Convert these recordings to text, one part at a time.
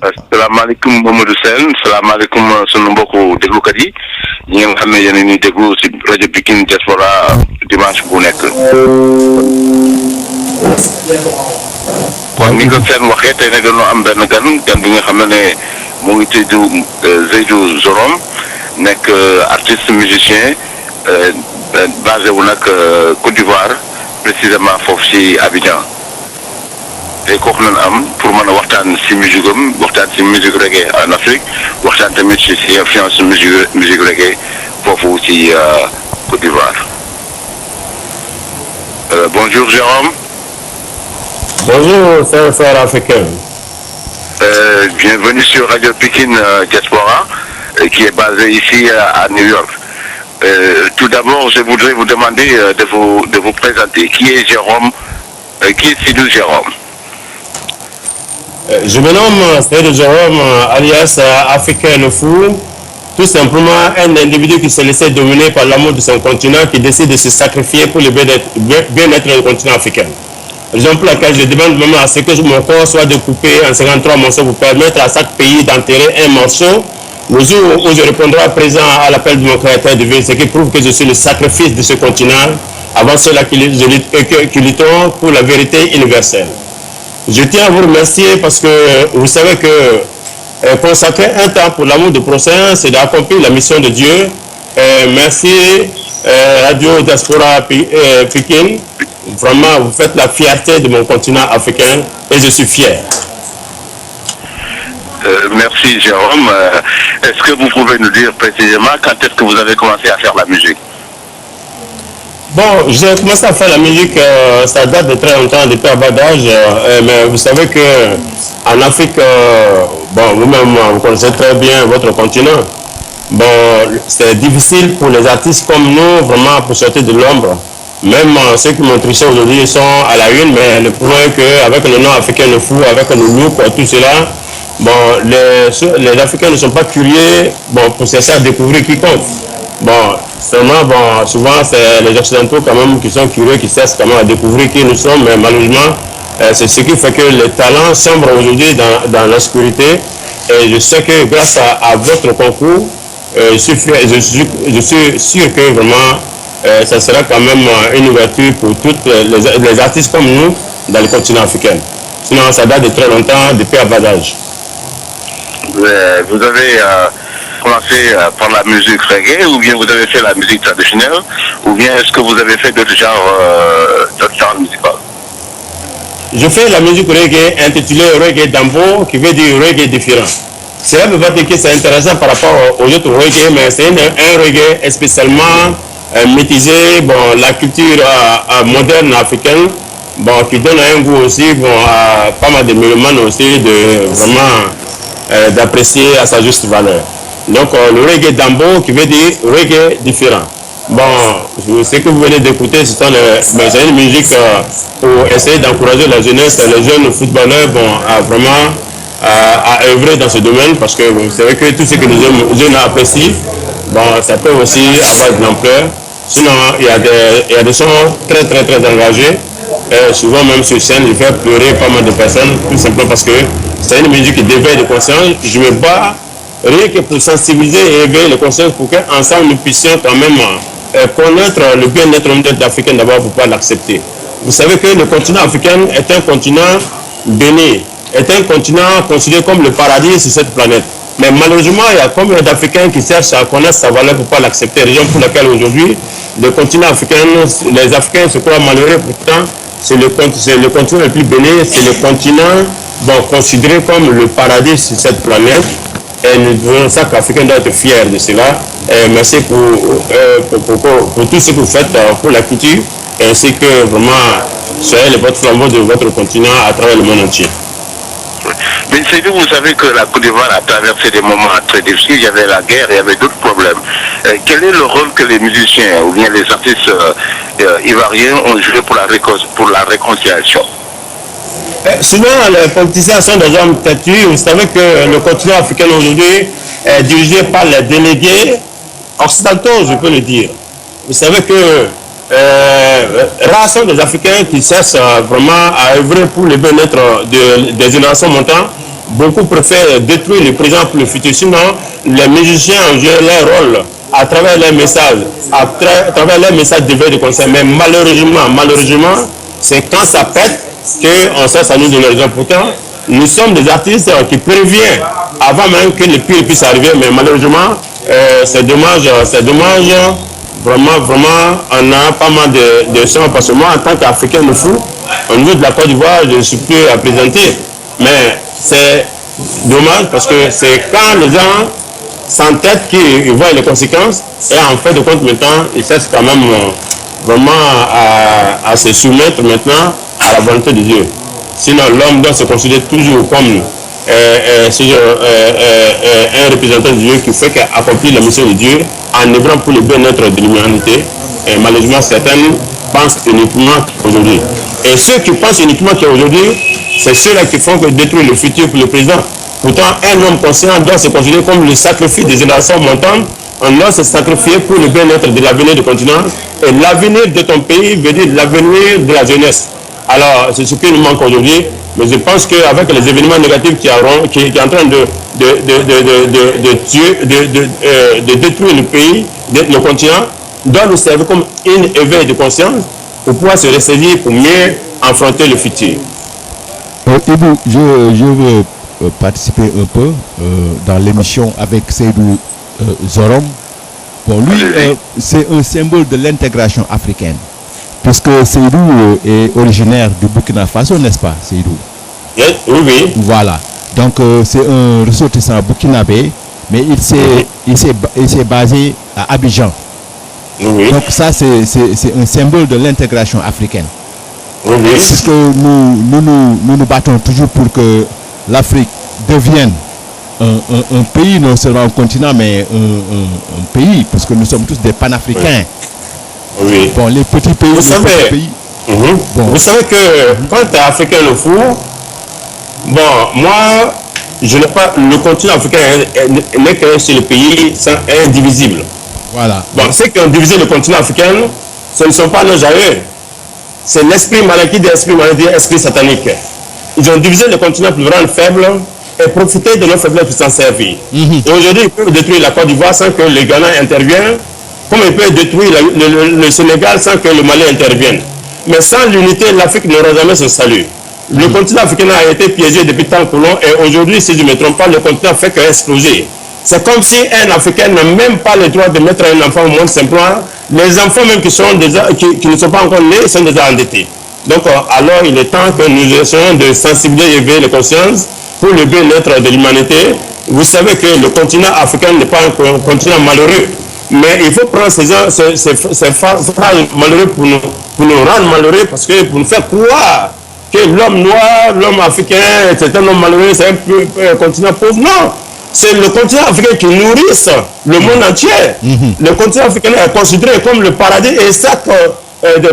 asalaamaaleykum Mamadou Sène salaamaaleykum sunu mbokku déglukat yi ñi nga xam ne yéen a ñuy déglu si rajo Pikine Diaspora dimanche bu nekk. kon ni ko seen waxee tey nag dañoo am benn gan bi nga xam ne mu ngi tudd Seydou Jorom nekk artiste musicien basé wu nag Côte d'Ivoire précisément foofu si Abidjan. tey kooku nañ am pour mën a waxtaan si musique am waxtaan si musique reggae en Afrique waxtaan tamit si influence musique reggae foofu si Côte d'Ivoire. Bonjour Jérôme. Bonjour frère africain. Bienvenue sur Radio Pikine Diaspora qui est basée ici à New York. Tout d'abord, je voudrais vous demander de vous présenter. Qui est Jérôme? Qui est Seydou Jérôme? Je me nomme Seydou Jérôme, alias Africain le Fou, tout simplement un individu qui s'est laissé dominer par l'amour de son continent, qui décide de se sacrifier pour le bien-être du continent africain. Raison pour laquelle je demande même à ce que mon corps soit découpé en 53 morceaux pour permettre à chaque pays d'enterrer un morceau. Le jour où je répondrai présent à l'appel de mon créateur divin, ce qui prouve que je suis le sacrifice de ce continent, avant ceux-là qui lutteront pour la vérité universelle. Je tiens à vous remercier parce que vous savez que consacrer un temps pour l'amour du prochain, c'est d'accomplir la mission de Dieu. Merci Radio Diaspora Pikine. Vraiment, vous faites la fierté de mon continent africain et je suis fier. Merci Jérôme. Est-ce que vous pouvez nous dire précisément quand est-ce que vous avez commencé à faire la musique? Bon, j'ai commencé à faire la musique, ça date de très longtemps, depuis à bas d'âge, mais vous savez qu'en Afrique, bon, vous-même, vous connaissez très bien votre continent. Bon, c'est difficile pour les artistes comme nous, vraiment, pour sortir de l'ombre. Même ceux qui m'ont triché aujourd'hui sont à la une, mais le problème est qu'avec le nom africain le fou, avec le look, tout cela, bon, les Africains ne sont pas curieux, bon, pour chercher à découvrir quiconque. Bon, seulement, bon, souvent, c'est les Occidentaux quand même qui sont curieux, qui cherchent quand même à découvrir qui nous sommes, mais malheureusement, c'est ce qui fait que les talents sombrent aujourd'hui dans l'obscurité. Et je sais que grâce à votre concours, je suis sûr que vraiment, ça sera quand même une ouverture pour tous les artistes comme nous dans le continent africain. Sinon, ça date de très longtemps, depuis à bas d'âge. Vous avez commencé par la musique reggae, ou bien vous avez fait la musique traditionnelle, ou bien est-ce que vous avez fait d'autres genres musicaux? Je fais la musique reggae intitulée Reggae Dambo, qui veut dire reggae différent. Cela me va dire que c'est intéressant par rapport aux autres reggae, mais c'est un reggae spécialement maîtrisé, bon, la culture moderne africaine, bon, qui donne un goût aussi, bon, à pas mal de mélomanes aussi, de vraiment d'apprécier à sa juste valeur. Donc le reggae Dambo qui veut dire reggae différent. Bon, ce que vous venez d'écouter, c'est une musique pour essayer d'encourager la jeunesse, les jeunes footballeurs, bon, à vraiment à œuvrer dans ce domaine, parce que vous savez que tout ce que les jeunes apprécient, bon, ça peut aussi avoir de l'ampleur. Sinon, il y a des sons très engagés. Souvent même sur scène, je fais pleurer pas mal de personnes, tout simplement parce que c'est une musique qui d'éveil de conscience. Je me bats rien que pour sensibiliser et éveiller les consciences pour qu'ensemble nous puissions quand même connaître le bien-être africain d'abord pour pouvoir l'accepter. Vous savez que le continent africain est un continent béni, est un continent considéré comme le paradis sur cette planète. Mais malheureusement, il y a combien d'Africains qui cherchent à connaître sa valeur pour ne pas l'accepter. Raison pour laquelle aujourd'hui, le continent africain, les Africains se croient malheureux, pourtant c'est le continent le plus béni, c'est le continent bon, considéré comme le paradis sur cette planète. Et nous devons, chaque Africain doit être fier de cela. Et merci pour tout ce que vous faites pour la culture, ainsi que vraiment soyez le votre flambeau de votre continent à travers le monde entier. Mais c'est vous savez que la Côte d'Ivoire a traversé des moments très difficiles, il y avait la guerre, il y avait d'autres problèmes. Quel est le rôle que les musiciens ou bien les artistes ivoiriens ont joué pour la réconciliation? Souvent, les politiciens sont des hommes têtus. Vous savez que le continent africain aujourd'hui est dirigé par les délégués occidentaux, je peux le dire. Vous savez que rares sont des Africains qui cherchent vraiment à œuvrer pour le bien-être des générations montantes. beaucoup préfèrent détruire le présent pour le futur. Sinon, les musiciens ont joué leur rôle à travers les messages, à travers les messages de veille de concert. Mais malheureusement, c'est quand ça pète qu'on sait ça nous donne raison. Pourtant, nous sommes des artistes qui préviennent avant même que le pire puisse arriver. Mais malheureusement, c'est dommage. Vraiment, on a pas mal de sons. Parce que moi, en tant qu'Africain de fou, au niveau de la Côte d'Ivoire, je ne suis plus à présenter. Mais c'est dommage parce que c'est quand les gens s'entêtent qu'ils voient les conséquences et en fait de compte maintenant, ils cessent quand même vraiment à se soumettre maintenant à la volonté de Dieu. Sinon, l'homme doit se considérer toujours comme un représentant de Dieu qui fait accomplir la mission de Dieu en œuvrant pour le bien-être de l'humanité. Et malheureusement, certains pensent uniquement qu'aujourd'hui. Et ceux qui pensent uniquement qu'aujourd'hui, c'est ceux-là qui font que détruire le futur pour le présent. Pourtant, un homme conscient doit se considérer comme le sacrifice des générations montantes. On doit se sacrifier pour le bien-être de l'avenir du continent. Et l'avenir de ton pays veut dire l'avenir de la jeunesse. Alors, c'est ce qui nous manque aujourd'hui. Mais je pense qu'avec les événements négatifs qui sont en train de détruire le pays, le continent, doit nous servir comme un éveil de conscience pour pouvoir se ressaisir pour mieux affronter le futur. Ibou, je veux participer un peu dans l'émission avec Seydou Zorom. Bon, lui, c'est un symbole de l'intégration africaine. Puisque Seydou est originaire du Burkina Faso, n'est-ce pas, Seydou? Oui. Voilà. Donc, c'est un ressortissant burkinabé, mais il s'est basé à Abidjan. Oui. Donc, ça, c'est un symbole de l'intégration africaine. Oui. Puisque nous battons toujours pour que l'Afrique devienne un pays, non seulement un continent, mais un pays, parce que nous sommes tous des panafricains. Oui. Bon, les petits pays, vous savez, pays. Bon. Vous savez que quand tu es africain le fou, bon, moi, je n'ai pas, le continent africain n'est qu'un seul pays indivisible. Voilà. Bon, ceux qui ont divisé le continent africain, ce ne sont pas nos aïeux. C'est l'esprit maléfique, l'esprit satanique. Ils ont divisé le continent pour le rendre faible et profiter de nos faiblesses pour s'en servir. Et aujourd'hui, ils peuvent détruire la Côte d'Ivoire sans que le Ghana intervienne, comme ils peuvent détruire le Sénégal sans que le Mali intervienne. Mais sans l'unité, l'Afrique n'aura jamais son salut. Le continent africain a été piégé depuis tant que long et aujourd'hui, si je ne me trompe pas, le continent fait qu'exploser. C'est comme si un Africain n'a même pas le droit de mettre un enfant au monde simplement. Les enfants même qui ne sont pas encore nés sont déjà endettés. Donc alors il est temps que nous essayons de sensibiliser et éveiller les consciences pour le bien-être de l'humanité. Vous savez que le continent africain n'est pas un continent malheureux. Mais il faut prendre ces phrases malheureuses pour nous rendre malheureux, parce que pour nous faire croire que l'homme noir, l'homme africain, c'est un homme malheureux, c'est un continent pauvre. Non! C'est le continent africain qui nourrit le monde entier. Le continent africain est considéré comme le paradis et chaque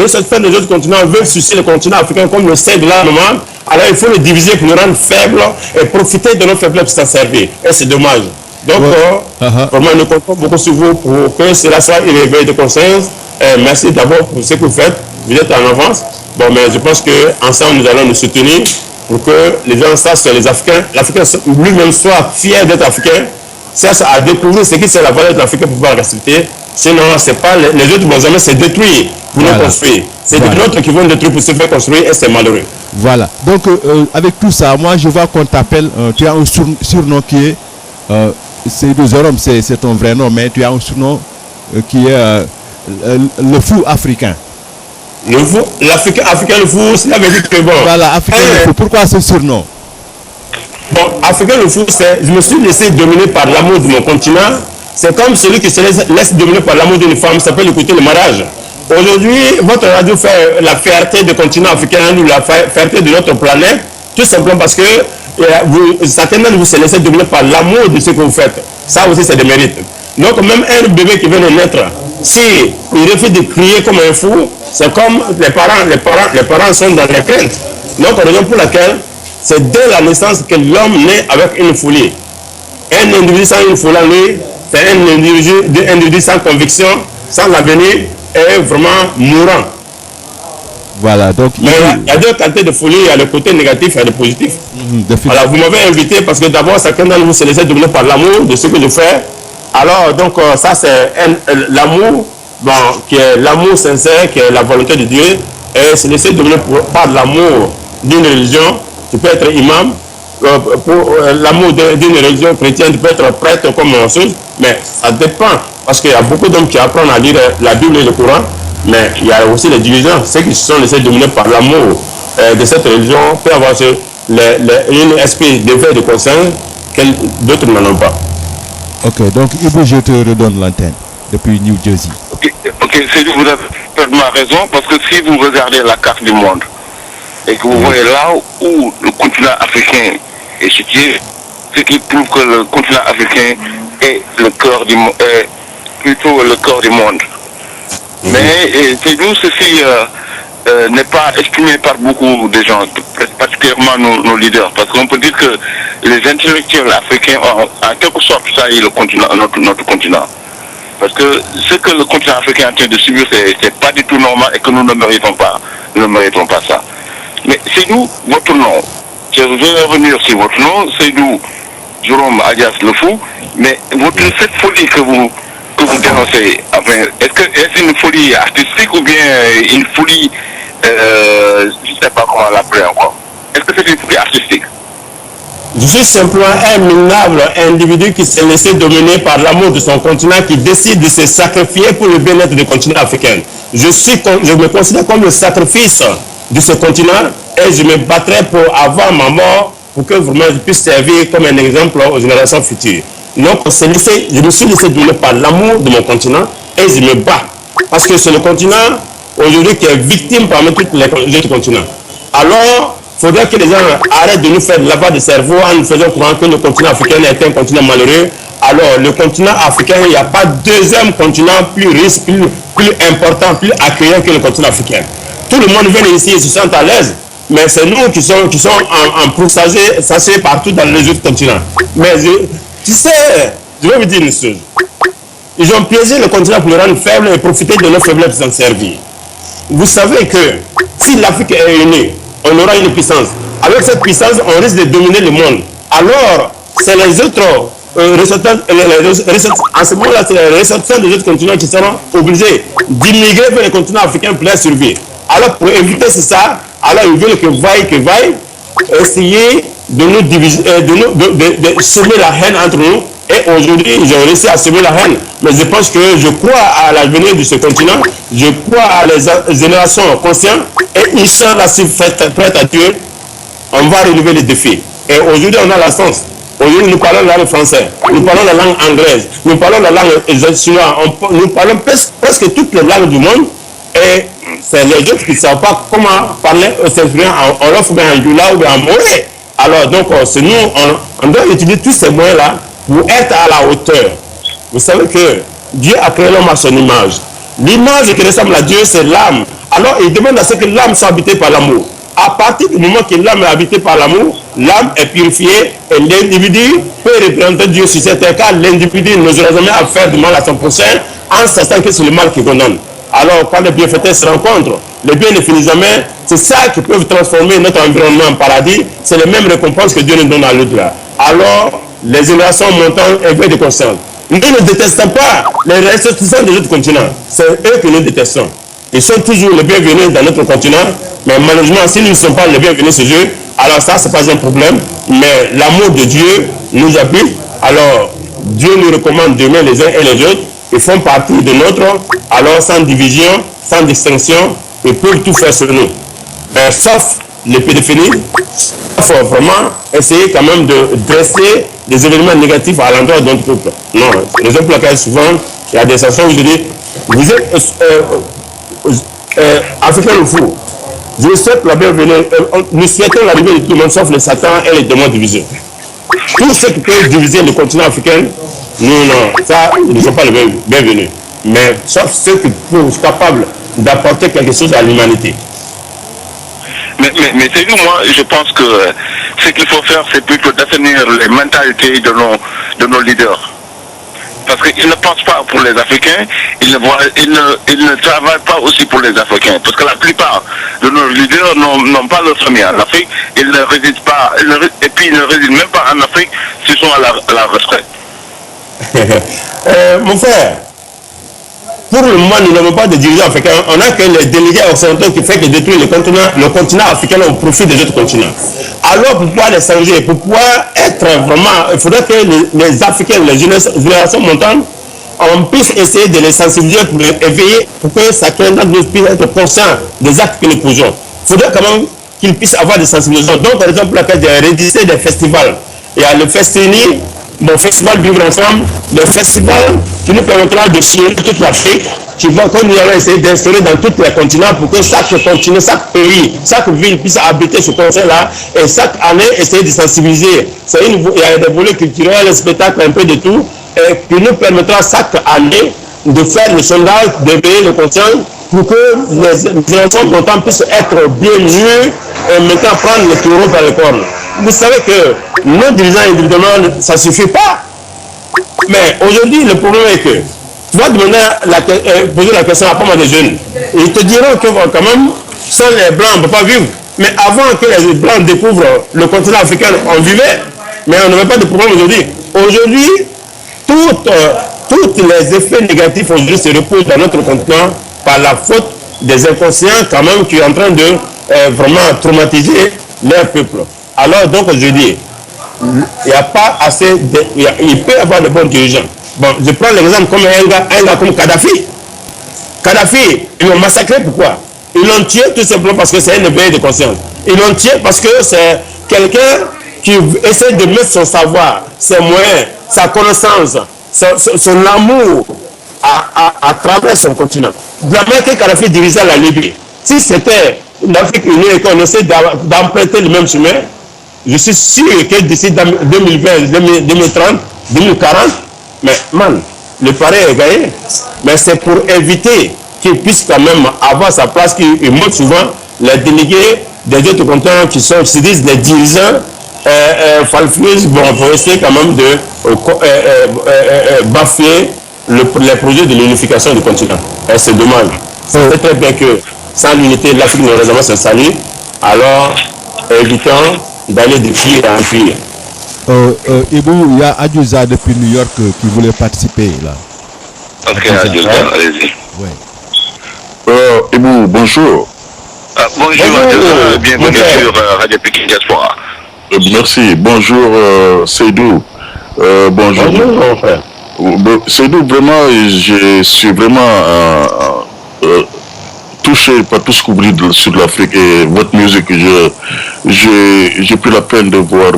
ressortissants des autres continents veulent sucer le continent africain comme le sein de l'armement. Alors il faut le diviser pour le rendre faible et profiter de nos faiblesses pour s'en servir. Et c'est dommage. Donc, vraiment, nous comptons beaucoup sur vous pour que cela soit une éveil de conscience. Merci d'abord pour ce que vous faites. Vous êtes en avance. Bon, mais je pense qu'ensemble, nous allons nous soutenir pour que les gens sachent que les Africains, l'Africain lui-même soit fier d'être Africain, cherche à découvrir ce qui c'est la valeur de l'Africain pour pouvoir respecter. Sinon, c'est pas les autres vont jamais se détruire pour nous construire. C'est les autres qui vont détruire pour se faire construire et c'est malheureux. Voilà. Donc, avec tout ça, moi, je vois qu'on t'appelle, tu as un surnom qui est, Seydou Zorom, c'est ton vrai nom, mais tu as un surnom qui est le fou africain. Le fou, l'Africain le fou, cela veut dire que bon. Voilà, Africain le fou. Pourquoi ce surnom? Bon, Africain le fou, je me suis laissé dominer par l'amour de mon continent. C'est comme celui qui se laisse dominer par l'amour d'une femme, ça peut écouter le mariage. Aujourd'hui, votre radio fait la fierté du continent africain ou la fierté de notre planète, tout simplement parce que certainement vous se laissez dominer par l'amour de ce que vous faites. Ça aussi, c'est des mérites. Donc, même un bébé qui vient de naître, si il refuse de crier comme un fou, c'est comme les parents sont dans les craintes. Donc, raison pour laquelle c'est dès la naissance que l'homme naît avec une folie. Un individu sans une folie en lui, c'est un individu sans conviction, sans l'avenir, est vraiment mourant. Voilà, donc... Mais il y a deux qualités de folie, il y a le côté négatif et le positif. Voilà, vous m'avez invité parce que d'abord, chacun d'entre vous se laissait dominer par l'amour de ce que je fais. Alors, donc, ça, c'est l'amour, bon, qui est l'amour sincère, qui est la volonté de Dieu. Et se laisser dominer par l'amour d'une religion. Tu peux être imam. Pour l'amour d'une religion chrétienne, tu peux être prêtre comme chose, mais ça dépend. Parce qu'il y a beaucoup d'hommes qui apprennent à lire la Bible et le Coran. Mais il y a aussi les dirigeants, ceux qui se sont laissés dominer par l'amour de cette religion, peuvent avoir une esprit d'éveil de conscience que d'autres n'en ont pas. Ok, donc Ibou, je te redonne l'antenne depuis New Jersey. Ok, c'est vous avez parfaitement raison, parce que si vous regardez la carte du monde et que vous voyez là où le continent africain est situé, ce qui prouve que le continent africain est le cœur du monde, plutôt le cœur du monde. Mais c'est nous, ceci n'est pas estimé par beaucoup de gens, particulièrement nos leaders, parce qu'on peut dire que les intellectuels africains ont en quelque sorte sailli le continent, notre continent. Parce que ce que le continent africain est en train de subir, c'est pas du tout normal et que nous ne méritons pas ça. Mais c'est nous, votre nom. Je vais revenir sur votre nom, c'est nous, Jérôme alias Le Fou, mais cette folie que vous dénoncez, enfin, est-ce une folie artistique ou bien une folie, je ne sais pas comment l'appeler encore. Est-ce que c'est une folie artistique? Je suis simplement un minable individu qui s'est laissé dominer par l'amour de son continent, qui décide de se sacrifier pour le bien-être du continent africain. Je me considère comme le sacrifice de ce continent et je me battrai pour avoir ma mort pour que vraiment je puisse servir comme un exemple aux générations futures. Donc, je me suis laissé dominer par l'amour de mon continent et je me bats. Parce que c'est le continent aujourd'hui qui est victime parmi tous les autres continents. Alors, il faudrait que les gens arrêtent de nous faire de lavage de cerveau en nous faisant croire que le continent africain est un continent malheureux. Alors, le continent africain, il n'y a pas deuxième continent plus riche, plus important, plus accueillant que le continent africain. Tout le monde vient ici et se sent à l'aise. Mais c'est nous qui sommes en sachés partout dans les autres continents. Mais tu sais, je vais vous dire une chose. Ils ont piégé le continent pour le rendre faible et profiter de nos faiblesses pour s'en servir. Vous savez que si l'Afrique est unie, on aura une puissance. Avec cette puissance, on risque de dominer le monde. Alors, c'est les autres en ce moment-là, c'est les ressortissants des autres continents qui seront obligés d'immigrer vers les continents africains pour leur survie. Alors, pour éviter ça, alors ils veulent que vaille, essayer de nous diviser, de semer la haine entre nous. Et aujourd'hui, ils ont réussi à semer la haine. Mais je pense que je crois à l'avenir de ce continent. Je crois à les générations conscientes. Et Inch'Allah, si vous êtes prêts à Dieu, on va relever les défis. Et aujourd'hui, on a la chance. Aujourd'hui, nous parlons la langue française. Nous parlons la langue anglaise. Nous parlons la langue chinoise. Nous parlons presque toutes les langues du monde. Et c'est les autres qui ne savent pas comment parler s'exprimer en Wolof ou bien en Jula ou bien en Moré. Alors, donc, c'est nous, on doit utiliser tous ces moyens-là pour être à la hauteur. Vous savez que Dieu a créé l'homme à son image. L'image qui ressemble à Dieu, c'est l'âme. Alors, il demande à ce que l'âme soit habitée par l'amour. À partir du moment que l'âme est habitée par l'amour, l'âme est purifiée et l'individu peut représenter Dieu sur cette terre, car l'individu n'osera jamais faire du mal à son prochain en sachant que c'est le mal qui condamne. Alors, quand les bienfaiteurs se rencontrent, les biens ne finissent jamais. C'est ça qui peut transformer notre environnement en paradis. C'est les mêmes récompenses que Dieu nous donne à l'au-delà. Alors, les générations montantes éveillent de conscience. Nous ne détestons pas les ressortissants des autres continents. C'est eux que nous détestons. Ils sont toujours les bienvenus dans notre continent, mais malheureusement, s'ils ne sont pas les bienvenus chez eux, alors ça, ce n'est pas un problème. Mais l'amour de Dieu nous habite. Alors, Dieu nous recommande d'aimer les uns et les autres. Ils font partie de notre, alors sans division, sans distinction, ils peuvent tout faire sur nous. Mais sauf les pédophiles, il faut vraiment essayer quand même de dresser des événements négatifs à l'endroit de notre peuple. Non, les hommes pour lesquels souvent, il y a des chansons où je dis, vous êtes Africain le fou. Je souhaite la bienvenue, nous souhaitons l'arrivée de tout le monde sauf les satans et les démons divisés. Tous ceux qui peuvent diviser le continent africain, nous, non, ça, ils ne sont pas les bienvenus. Mais sauf ceux qui sont capables d'apporter quelque chose à l'humanité. Mais c'est nous, moi, je pense que ce qu'il faut faire, c'est plutôt d'assainir les mentalités de nos leaders. parce qu'ils ne pensent pas pour les Africains, ils ne travaillent pas aussi pour les Africains. Parce que la plupart de nos leaders n'ont pas leur famille en Afrique, ils ne résident pas, et puis ils ne résident même pas en Afrique, s'ils sont à la retraite. Mon frère, pour le moment, nous n'avons pas de dirigeants africains. On n'a que les délégués occidentaux qui font que détruire le continent africain au profit des autres continents. Alors, pour pouvoir les changer, pour pouvoir être vraiment, il faudrait que les Africains, les générations montantes, on puisse essayer de les sensibiliser pour les éveiller, pour que chacun d'entre nous puisse être conscient des actes que nous posons. Il faudrait quand même qu'ils puissent avoir des sensibilisations. Donc, par exemple, il y a rédiger des festivals. Il y a le Festini, le festival Vivre Ensemble, le festival qui nous permettra de sillonner toute l'Afrique, qui va, comme nous allons essayer d'instaurer dans tous les continents pour que chaque continent, chaque pays, chaque ville puisse habiter ce concert-là et chaque année essayer de sensibiliser. Il y a des volets culturels, spectacles, un peu de tout, et qui nous permettra chaque année de faire le sondage, d'éveiller le conscient pour que les enfants contents puissent être bien mieux et maintenant prendre le taureau par les cornes. Vous savez que nos dirigeants individuellement, ça ne suffit pas. Mais aujourd'hui, le problème est que tu vas demander poser la question à pas mal de jeunes. Ils te diront que quand même, sans les Blancs, on ne peut pas vivre. Mais avant que les Blancs découvrent le continent africain, on vivait. Mais on n'avait pas de problème aujourd'hui. Aujourd'hui, tous les effets négatifs aujourd'hui se reposent dans notre continent par la faute des inconscients quand même qui est en train de vraiment traumatiser leur peuple. Alors donc je dis, il n'y a pas assez il peut y avoir de bons dirigeants. Bon, je prends l'exemple comme un gars comme Kadhafi. Kadhafi, ils l'ont massacré, pourquoi? Ils l'ont tué tout simplement parce que c'est un éveil de conscience. Ils l'ont tué parce que c'est quelqu'un qui essaie de mettre son savoir, ses moyens, sa connaissance, son amour à travers son continent. De la manière que Kadhafi dirigeait la Libye, si c'était l'Afrique unie et qu'on essaie d'emprunter le même chemin, je suis sûr que d'ici 2020, 2030, 2040, mais man, le pari est gagné. Mais c'est pour éviter qu'il puisse quand même avoir sa place, qu'il montre souvent les délégués des autres continents qui se disent les dirigeants falsifiés, bon, pour essayer quand même de bafouer les projets de l'unification du continent. Et c'est dommage. C'est très bien que sans l'unité, l'Afrique ne réserve son salut. Alors, évitons d'aller de pire en pire. Ibou, il y a Adjuza depuis New York qui voulait participer là. Ok, Adjuza, allez-y. Ouais. Ibou, bonjour. Bonjour Adjuza, bienvenue sur Radio Pékin Diaspora. Merci. Bonjour Seydou. Bonjour. Bonjour mon frère. Seydou, vraiment, je suis vraiment touché par tout ce que vous dites sur l'Afrique et votre musique. J'ai pris la peine de voir.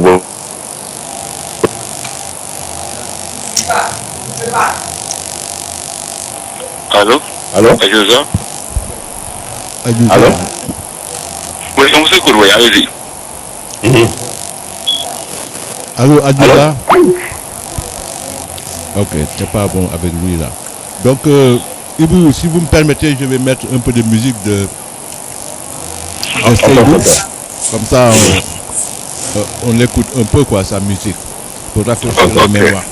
Allô? Allô? Adjuza? Allô? Oui, on vous écoute, oui, allez-y. Allô, Adjuza? Ok, c'est pas bon avec lui là. Donc, Ibou, si vous me permettez, je vais mettre un peu de musique de Seydou. Comme ça, on écoute un peu quoi, sa musique. Pour rafraîchir la mémoire.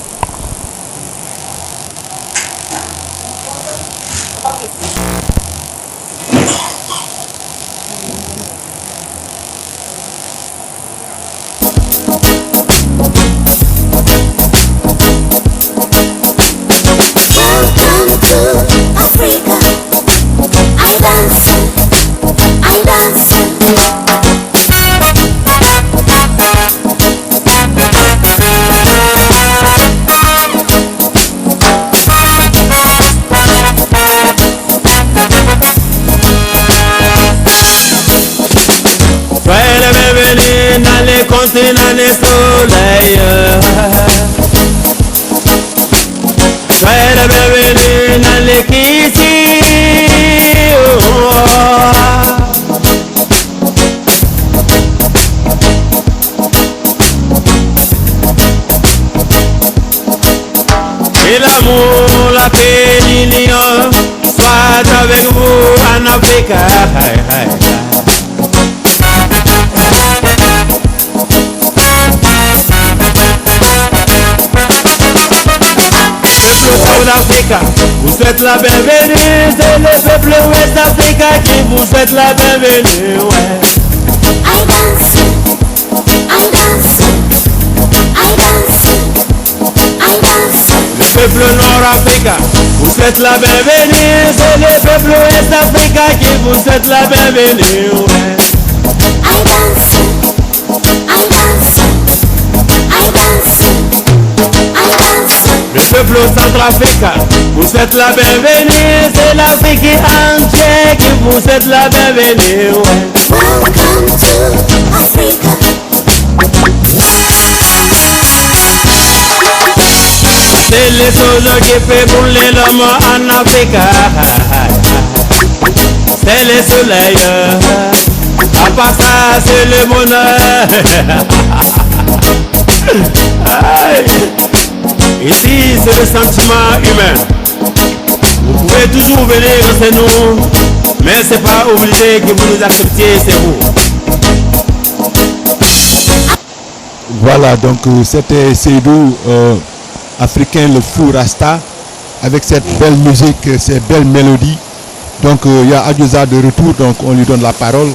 Continent des soleils. Soyez le bienvenu dans l'équipe. Et l'amour, la paix, l'union soit avec vous en Afrique. d'Afrique vous souhaite la bienvenue. C'est le peuple ouest africain qui vous souhaite la bienvenue. Ouais. I dance, I dance, I dance, I dance. Le peuple nord-africain vous souhaite la bienvenue. C'est le peuple ouest africain qui vous souhaite la bienvenue. Ouais. I dance, I dance, I dance, I dance. Le peuple centrafricain vous souhaite la bienvenue. C'est l'Afrique entière qui vous souhaite la bienvenue. Ouais. Welcome to Africa. C'est les choses qui fait brûler l'homme en Afrique. C'est le soleil. À part ça, c'est le bonheur. Ici, c'est le sentiment humain. Vous pouvez toujours venir, c'est nous. Mais c'est pas obligé que vous nous acceptiez, c'est vous. Voilà, donc c'était Seydou, africain, le fou Rasta, avec cette belle musique, ces belles mélodies. Donc il y a Adjoza de retour, donc on lui donne la parole.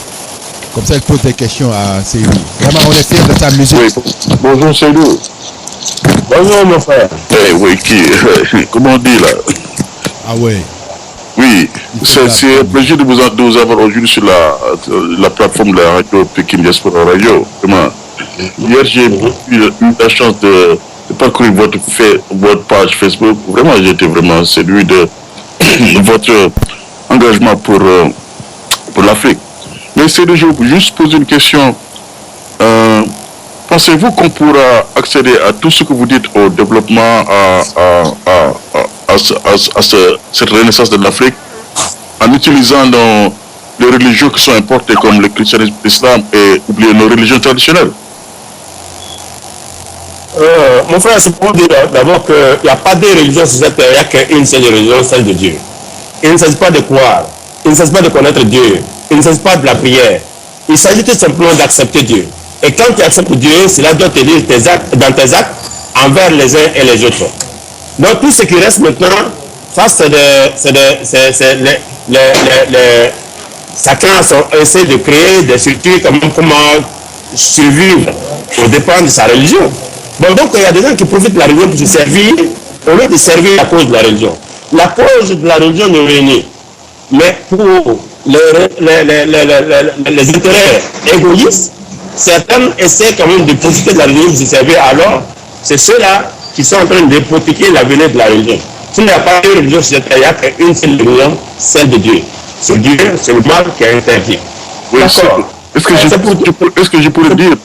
Comme ça, il pose des questions à Seydou. Vraiment, on est fiers de sa musique. Oui, bonjour Seydou. Bonjour mon frère. Eh oui, comment on dit là? Ah ouais. Oui, c'est un plaisir de vous avoir aujourd'hui sur la plateforme de la radio Pékin Diaspora Radio. Vraiment. Hier, j'ai eu la chance de parcourir votre page Facebook. Vraiment, j'ai été vraiment séduit de votre engagement pour l'Afrique. Mais c'est de juste poser une question. Pensez-vous qu'on pourra accéder à tout ce que vous dites au développement, à cette renaissance de l'Afrique en utilisant les religions qui sont importées comme le christianisme, l'islam et oublier nos religions traditionnelles? Mon frère, c'est pour dire d'abord qu'il n'y a pas de religion sur cette terre, il n'y a qu'une seule religion, celle de Dieu. Il ne s'agit pas de croire, il ne s'agit pas de connaître Dieu, il ne s'agit pas de la prière. Il s'agit tout simplement d'accepter Dieu. Et quand tu acceptes Dieu, cela doit te dire dans tes actes envers les uns et les autres. Donc tout ce qui reste maintenant, ça chacun essaie de créer des structures comment survivre aux dépens de sa religion. Bon, donc il y a des gens qui profitent de la religion pour se servir au lieu de servir la cause de la religion. La cause de la religion nous réunit. Mais pour les intérêts égoïstes, certains essaient quand même de profiter de la religion pour se servir. Alors, c'est ceux-là qui sont en train de hypothéquer l'avenir de la religion. S'il n'y a pas de religion sur cette terre, il n'y a qu'une seule religion, celle de Dieu. C'est Dieu, c'est le mal qui a interdit. Oui, est-ce que je pourrais dire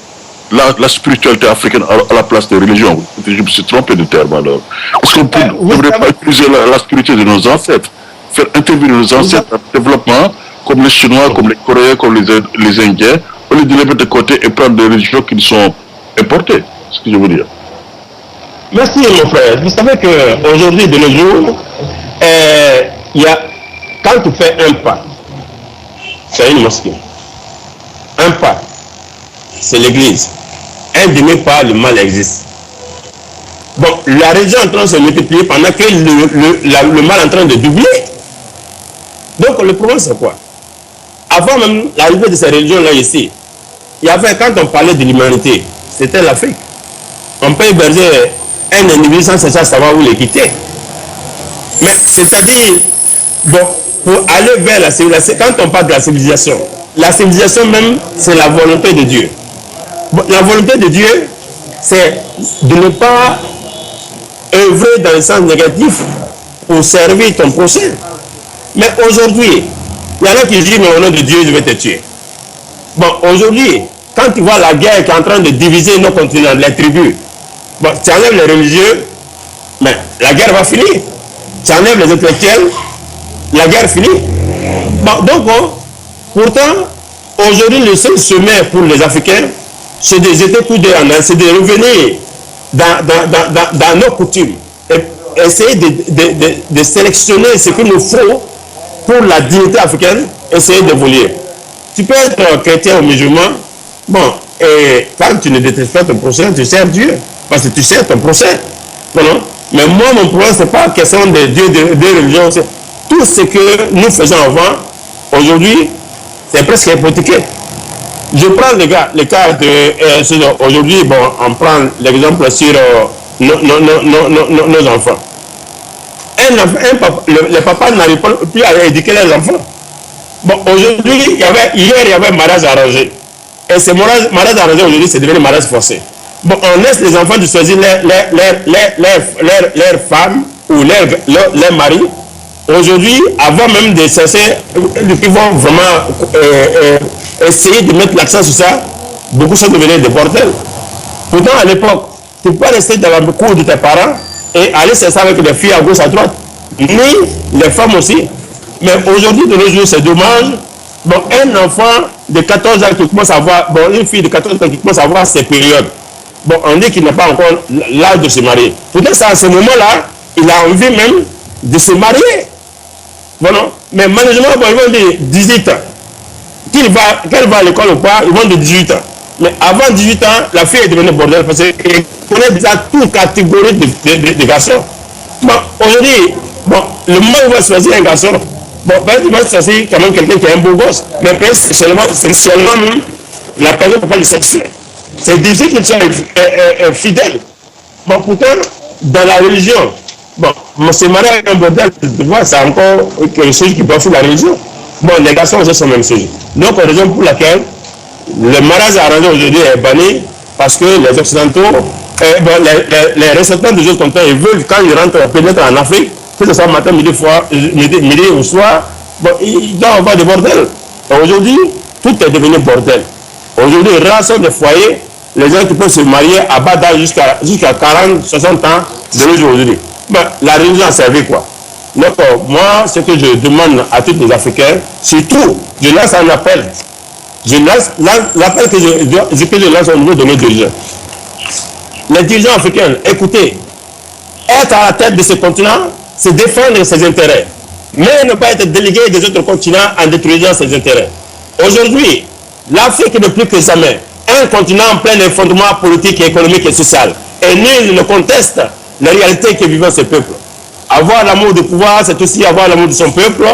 la spiritualité africaine à la place des religions? Je me suis trompé de terme alors. Est-ce qu'on ne devrait pas utiliser la spiritualité de nos ancêtres, faire intervenir nos ancêtres dans le développement, comme les Chinois, comme les Coréens, comme les Indiens, au lieu de les mettre de côté et prendre des religions qui sont importées? C'est ce que je veux dire. Merci mon frère. Vous savez qu'aujourd'hui, de nos jours, quand tu fais un pas, c'est une mosquée. Un pas, c'est l'église. Un demi-pas, le mal existe. Bon, la religion est en train de se multiplier pendant que le mal est en train de doubler. Donc le problème c'est quoi? Avant même l'arrivée de ces religions-là ici, il y avait, quand on parlait de l'humanité, c'était l'Afrique. On peut héberger un individu sans chercher à savoir où les quitter. Mais c'est-à-dire, bon, pour aller vers la civilisation, quand on parle de la civilisation même, c'est la volonté de Dieu. Bon, la volonté de Dieu, c'est de ne pas œuvrer dans le sens négatif pour servir ton prochain. Mais aujourd'hui, il y en a qui disent, mais au nom de Dieu, je vais te tuer. Bon, aujourd'hui, quand tu vois la guerre qui est en train de diviser nos continents, les tribus, bon, tu enlèves les religieux, mais la guerre va finir. Tu enlèves les intellectuels, la guerre finit. Bon, donc, pourtant, aujourd'hui, le seul chemin pour les Africains, c'est de jeter tout de en c'est de revenir dans nos coutumes et essayer de sélectionner ce qu'il nous faut pour la dignité africaine, essayer d'évoluer. Tu peux être chrétien ou musulman, bon, et quand tu ne détestes pas ton prochain, tu sers Dieu, parce que tu sers ton prochain. Non, Mais moi, mon problème, ce n'est pas question de Dieu, de religion. C'est tout ce que nous faisons avant, aujourd'hui, c'est presque hypothéqué. Je prends le cas de... aujourd'hui, bon, on prend l'exemple sur nos enfants. Le papa n'arrive plus à éduquer les enfants. Bon, aujourd'hui, hier, il y avait mariage arrangé. Et ce mariage arrangé, aujourd'hui, c'est devenu mariage forcé. Bon, on laisse les enfants de choisir leur femme ou leur mari. Aujourd'hui, avant même de cesser, ils vont vraiment essayer de mettre l'accent sur ça. Beaucoup sont devenus des bordels. Pourtant, à l'époque, tu peux pas rester dans la cour de tes parents et aller chercher avec des filles à gauche, à droite. Ni les femmes aussi. Mais aujourd'hui, de nos jours, c'est dommage. Bon, un enfant de 14 ans qui commence à voir, bon, une fille de 14 ans qui commence à voir ses périodes. Bon, on dit qu'il n'a pas encore l'âge de se marier. Peut-être à ce moment-là, il a envie même de se marier. Bon, non. Mais malheureusement, bon, ils vont dire 18 ans. Qu'elle va à l'école ou pas, ils vont dire 18 ans. Mais avant 18 ans, la fille est devenue bordel parce qu'elle connaît déjà toute catégorie de garçons. Bon, aujourd'hui, bon, le moment où il va choisir un garçon, bon, peut-être il va choisir quand même quelqu'un qui est un beau gosse. Mais peut-être sexuellement la personne ne peut pas le sexuer. C'est difficile qu'il soit fidèle. Bon, pourtant, dans la religion, bon, se marier avec un bordel, c'est encore quelque chose qui peut faire la religion. Bon, les garçons aussi sont la même chose. Donc, raison pour laquelle le mariage arrangé aujourd'hui est banni, parce que les Occidentaux, bon, les ressortissants des autres continents, ils veulent, quand ils rentrent peut-être en Afrique, que ce soit matin, midi ou soir, bon, ils doivent avoir des bordels. Aujourd'hui, tout est devenu bordel. Aujourd'hui, rares sont des foyers, les gens qui peuvent se marier à bas d'âge jusqu'à 40, 60 ans de nos jours aujourd'hui. Ben, la religion a servi quoi? Donc, moi, ce que je demande à tous les Africains, surtout, je lance un appel. L'appel que je lance au niveau de nos dirigeants. Les dirigeants africains, écoutez, être à la tête de ce continent, c'est défendre ses intérêts. Mais ne pas être délégué des autres continents en détruisant ses intérêts. Aujourd'hui, l'Afrique n'est plus que jamais un continent en plein effondrement politique, économique et social. Et nul ne conteste la réalité que vivent ces peuples. Avoir l'amour du pouvoir, c'est aussi avoir l'amour de son peuple.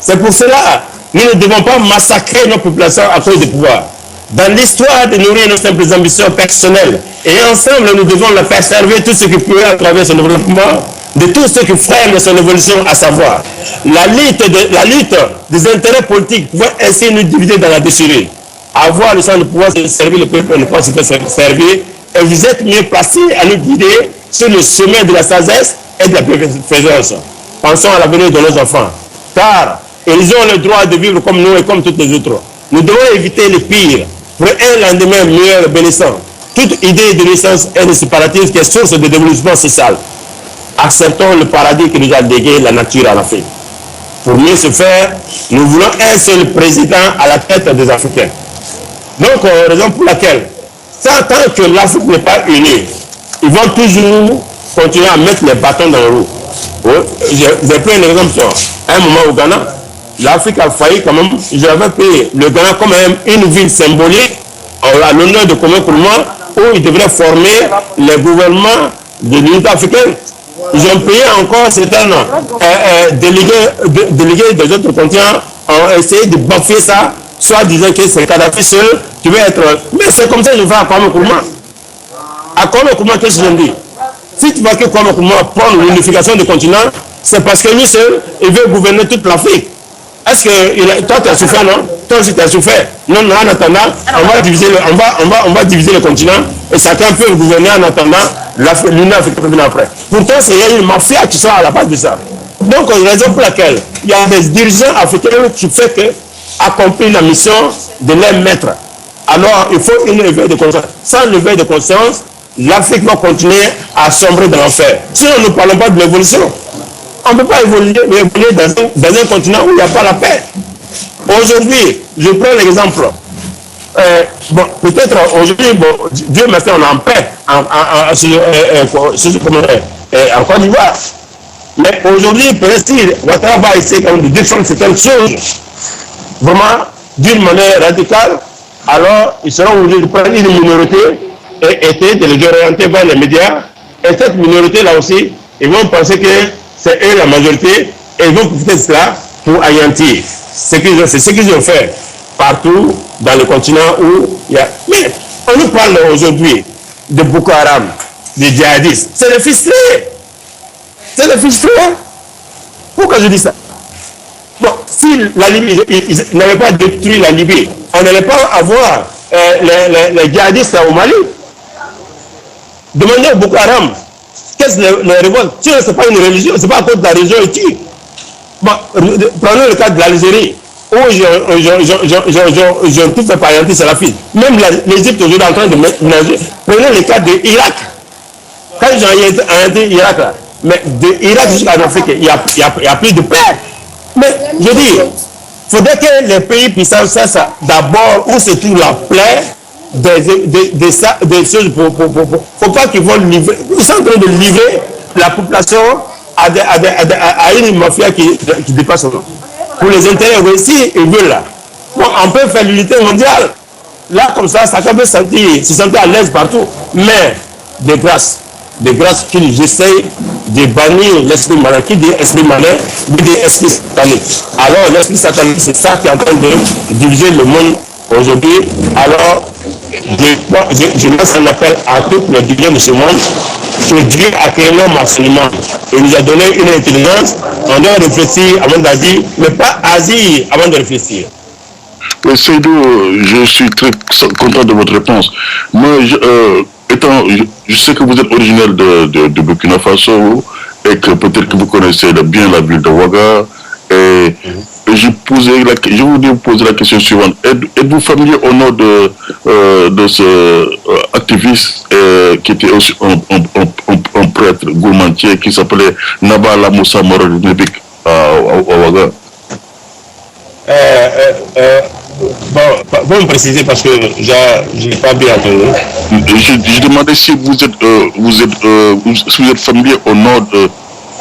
C'est pour cela nous ne devons pas massacrer nos populations à cause du pouvoir. Dans l'histoire de nourrir nos simples ambitions personnelles, et ensemble nous devons leur faire servir tout ce qui pourrait à travers son développement, de tout ce qui freine son évolution, à savoir la lutte des intérêts politiques pouvant ainsi nous diviser dans la déchirure. Avoir le sens de pouvoir servir le peuple et ne pas se faire servir, et vous êtes mieux placés à nous guider sur le chemin de la sagesse et de la bienfaisance. Pensons à l'avenir de nos enfants, car ils ont le droit de vivre comme nous et comme toutes les autres. Nous devons éviter le pire pour un lendemain meilleur et bénissant. Toute idée de naissance et de séparatisme qui est source de développement social. Acceptons le paradis que nous a légué la nature en Afrique. Pour mieux se faire, nous voulons un seul président à la tête des Africains. Donc, raison pour laquelle, tant que l'Afrique n'est pas unie, ils vont toujours continuer à mettre les bâtons dans le roue. J'ai pris un exemple sur un moment au Ghana. L'Afrique a failli quand même. J'avais pris le Ghana comme une ville symbolique à l'honneur de Kwame Nkrumah où ils devraient former les gouvernements de l'unité africaine. Ils ont payé encore certains délégués des autres continents ont essayé de bafouer ça, soit disant que c'est Kadhafi seul qui veut être... Mais c'est comme ça que je vais à Kwame Nkrumah. À Kwame Nkrumah, qu'est-ce que je dis? Si tu vois que Kwame Nkrumah prend l'unification du continent, c'est parce que lui seul, il veut gouverner toute l'Afrique. Est-ce que toi tu as souffert, non? Toi aussi tu as souffert. Non, en attendant, on va diviser le continent et chacun peut gouverner en attendant l'Union africaine après. Pourtant, il y a une mafia qui sont à la base de ça. Donc, raison pour laquelle il y a des dirigeants africains qui font que accomplir la mission de les mettre. Alors, il faut une éveil de conscience. Sans l'éveil de conscience, l'Afrique va continuer à sombrer dans l'enfer. Sinon, nous ne parlons pas de l'évolution. On ne peut pas évoluer dans un continent où il n'y a pas la paix. Aujourd'hui, je prends l'exemple. Bon, peut-être aujourd'hui, bon, Dieu merci, on est en paix en Côte d'Ivoire. Mais aujourd'hui, peut-être si Ouattara va essayer quand même de défendre certaines choses, vraiment d'une manière radicale, alors ils seront obligés de prendre une minorité et essayer de les orienter vers les médias. Et cette minorité-là aussi ils vont penser que c'est eux la majorité et ils vont profiter de cela pour anéantir. C'est ce qu'ils ont fait partout dans le continent où il y a... Mais on nous parle aujourd'hui de Boko Haram, des djihadistes. C'est les ficelés. C'est les ficelés. Pourquoi je dis ça? Bon, si la Libye, ils n'avaient pas détruit la Libye, on n'allait pas avoir les djihadistes au Mali. Demandez au Boko Haram, qu'est-ce que les révoltes? Si ce n'est pas une religion, ce n'est pas à cause de la religion ici. Bon, prenons le cas de l'Algérie, où ils ont tout fait par anti-salafistes. Même l'Égypte aujourd'hui est en train de ménager. Prenez le cas de l'Irak. Quand ils ont arrêté l'Irak, là, mais de l'Irak jusqu'à l'Afrique, il n'y a plus de paix. Mais je dis, il faudrait que les pays puissants sachent d'abord où se trouve la plaie des choses pour faut pas qu'ils vont livrer. Ils sont en train de livrer la population à une mafia qui dépasse. Pour les intérêts, si ils veulent là, bon, on peut faire l'unité mondiale. Là, comme ça peut se sentir à l'aise partout. Mais de grâce qu'ils essayent de bannir l'esprit malin. Qui dit esprit malin, dit esprit satanique. Alors, l'esprit satanique, c'est ça qui est en train de diviser le monde aujourd'hui. Alors, je lance un appel à tous les dirigeants de ce monde que Dieu a créé l'homme absolument. Il nous a donné une intelligence. On doit réfléchir avant d'agir, mais pas agir avant de réfléchir. Seydou, je suis très content de votre réponse. Moi, je sais que vous êtes originaire de Burkina Faso et que peut-être que vous connaissez bien la ville de Ouaga. Et je voulais vous poser la question suivante. Êtes-vous familier au nom de ce activiste qui était aussi un prêtre gourmandier qui s'appelait Naba Lamoussa Morodinebik à Ouaga? Bon, vous me précisez parce que je n'ai pas bien entendu. Je demandais si vous êtes familier au nom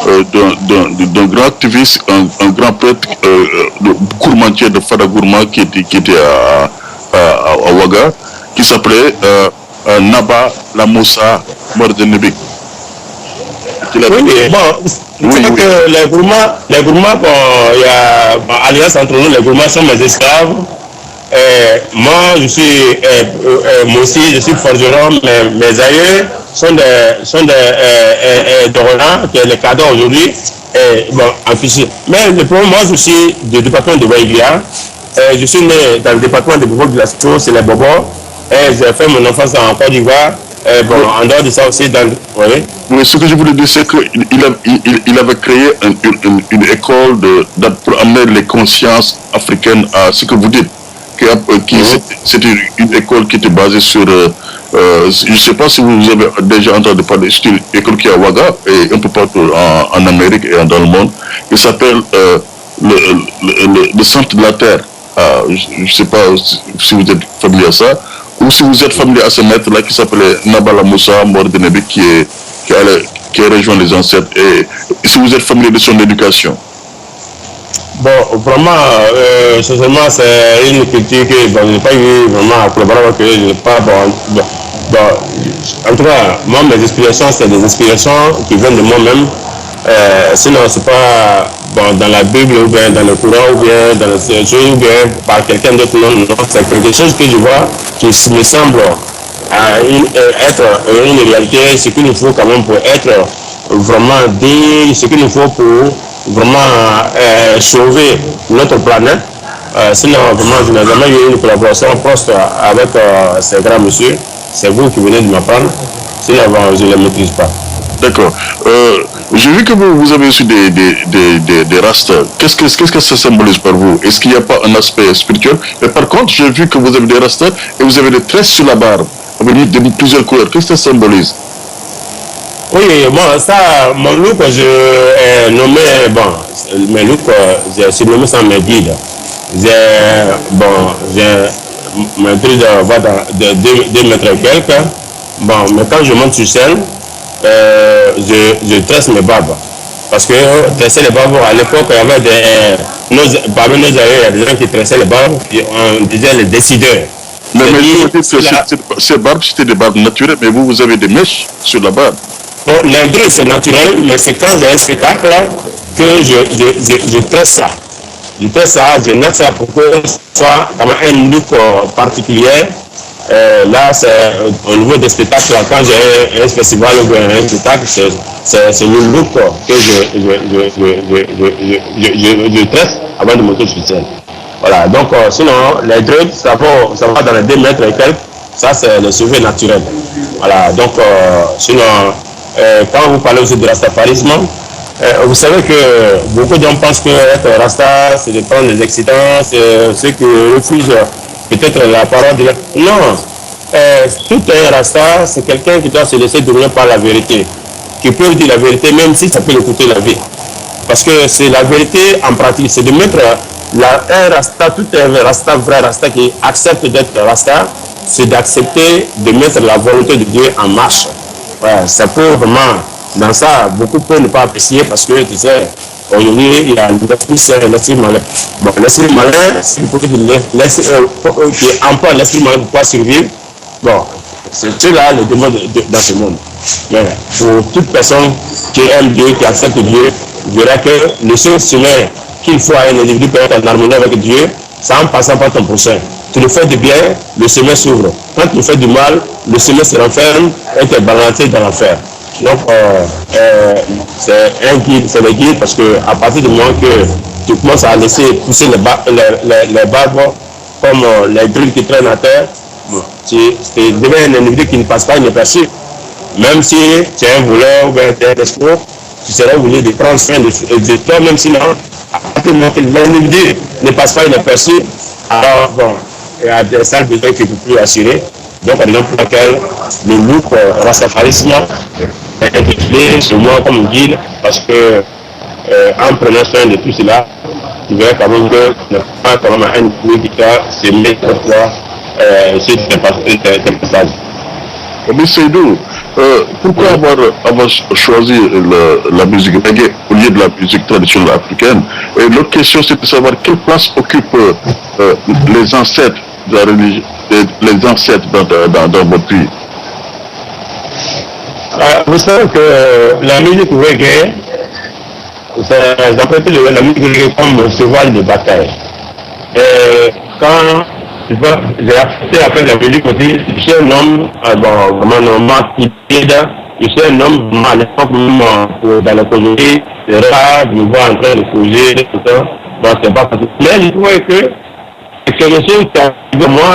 d'un grand activiste, un grand prêtre gourmandier de Fada Gourma qui était à Ouaga, qui s'appelait Naba Lamoussa Morodinebik. Oui, bon, que les gourmands, il y a alliance entre nous, les gourmands sont mes esclaves. Moi, moi aussi, je suis forgeron, mes aïeux sont des Dorona, qui est le cadeau aujourd'hui, bon, affiché. Mais le problème, moi, je suis du département de Waïgia. Je suis né dans le département de Bobo de la Sito, c'est les Bobos. J'ai fait mon enfance en Côte d'Ivoire. Bon, en dehors de ça aussi, oui. Mais ce que je voulais dire, c'est qu'il avait créé une école pour amener les consciences africaines à ce que vous dites. C'était une école qui était basée sur, je ne sais pas si vous avez déjà entendu parler, c'est une école qui est à Ouaga et un peu partout en Amérique et dans le monde. Il s'appelle le centre de la Terre. Je ne sais pas si vous êtes familier à ça. Ou si vous êtes familier à ce maître-là qui s'appelait Nabala Moussa Morodinebik qui a rejoint les ancêtres, et si vous êtes familier de son éducation. Bon, vraiment, sincèrement, c'est une culture que je n'ai pas eu vraiment à collaborer avec eux, je n'ai pas, en tout cas, moi, mes inspirations, c'est des inspirations qui viennent de moi-même. Sinon, c'est pas dans la Bible ou bien dans le Coran ou bien dans les choses ou bien par quelqu'un d'autre. Non, c'est quelque chose que je vois qui me semble être une réalité, ce qu'il nous faut quand même pour être vraiment digne, ce qu'il nous faut pour vraiment sauver notre planète. Sinon, vraiment, je n'ai jamais eu une collaboration proche avec ces grands messieurs. C'est vous qui venez de m'apprendre. Sinon, je ne les maîtrise pas. D'accord. J'ai vu que vous avez aussi des rastas. Qu'est-ce que ça symbolise pour vous? Est-ce qu'il n'y a pas un aspect spirituel? Et par contre, j'ai vu que vous avez des rastas et vous avez des tresses sur la barbe avec plusieurs couleurs. Qu'est-ce que ça symbolise? Oui, moi, ça, mon look, je nommé, mes looks, j'ai nommé ça mes guides. J'ai mon prix de 2 mètres et quelques. Bon, mais quand je monte sur scène, je tresse mes barbes. Parce que tresser les barbes, à l'époque, il y avait parmi nos aïeux, il y a des gens qui tressaient les barbes, on disait les décideurs. Mais ces barbes, c'était des barbes naturelles, mais vous avez des mèches sur la barbe. Donc, l'indru, c'est naturel, mais c'est quand j'ai un spectacle que je traite ça. Je traite ça, je note ça pour que ce soit comme un look particulier. Là, c'est au niveau des spectacles, quand j'ai un festival ou un spectacle, c'est le look que je traite avant de monter sur scène. Voilà, donc sinon, les drugs, ça va dans les 2 mètres et quelques. Ça, c'est le sujet naturel. Voilà, donc sinon, quand vous parlez aussi de rastafarisme, vous savez que beaucoup de gens pensent que être rasta, c'est de prendre des excitants, c'est ceux qui refusent peut-être la parole de la... Non, tout un rasta, c'est quelqu'un qui doit se laisser dominer par la vérité, qui peut dire la vérité même si ça peut lui coûter la vie. Parce que c'est la vérité en pratique, c'est de mettre un rasta, tout un rasta, vrai rasta qui accepte d'être rasta, c'est d'accepter de mettre la volonté de Dieu en marche. Ouais, ça peut vraiment, dans ça, beaucoup peuvent ne pas apprécier parce que, tu sais, aujourd'hui, il y a l'esprit malin. Bon, l'esprit malin, c'est pour qui emploie l'esprit malin pour pouvoir survivre. Bon, c'est cela le démon dans ce monde. Mais pour toute personne qui aime Dieu, qui accepte Dieu, verra que le seul chemin qu'il faut à un individu pour être en harmonie avec Dieu, c'est en passant par ton prochain. Tu le fais du bien, le chemin s'ouvre. Quand tu fais du mal, le chemin se renferme et tu es balancé dans l'enfer. Donc, c'est un guide, c'est le guide parce que à partir du moment que tu commences à laisser pousser les barbes comme les grilles qui traînent à terre, tu deviens un individu qui ne passe pas inaperçu. Même si tu es un voleur ou un escroc, tu seras obligé de prendre soin de toi, même sinon, à partir du moment que l'individu ne passe pas inaperçu, alors bon, il y a des salles besoins que tu ne peux plus assurer. Donc, par exemple, pour laquelle le look rastafarisme est intitulé sur moi comme guide, parce que en prenant soin de tout cela, tu verras quand même que tu n'as pas quand même un individu qui t'a semé pour toi sur tes passages. Mais Seydou, pourquoi avoir choisi la musique reggae au lieu de la musique traditionnelle africaine? Et l'autre question, c'est de savoir quelle place occupent les ancêtres de la religion, les ancêtres dans votre pays. Vous savez que la musique reggae, j'appelle la musique reggae comme un cheval de bataille. Et quand j'ai accepté après la musique aussi, je suis un homme, vraiment normal, timide, je suis un homme, à l'époque même, dans la communauté, c'est rare de me voir en train de causer, tout ça. Bon, c'est pas facile. Mais je trouvais que quelque chose qui arrive à moi,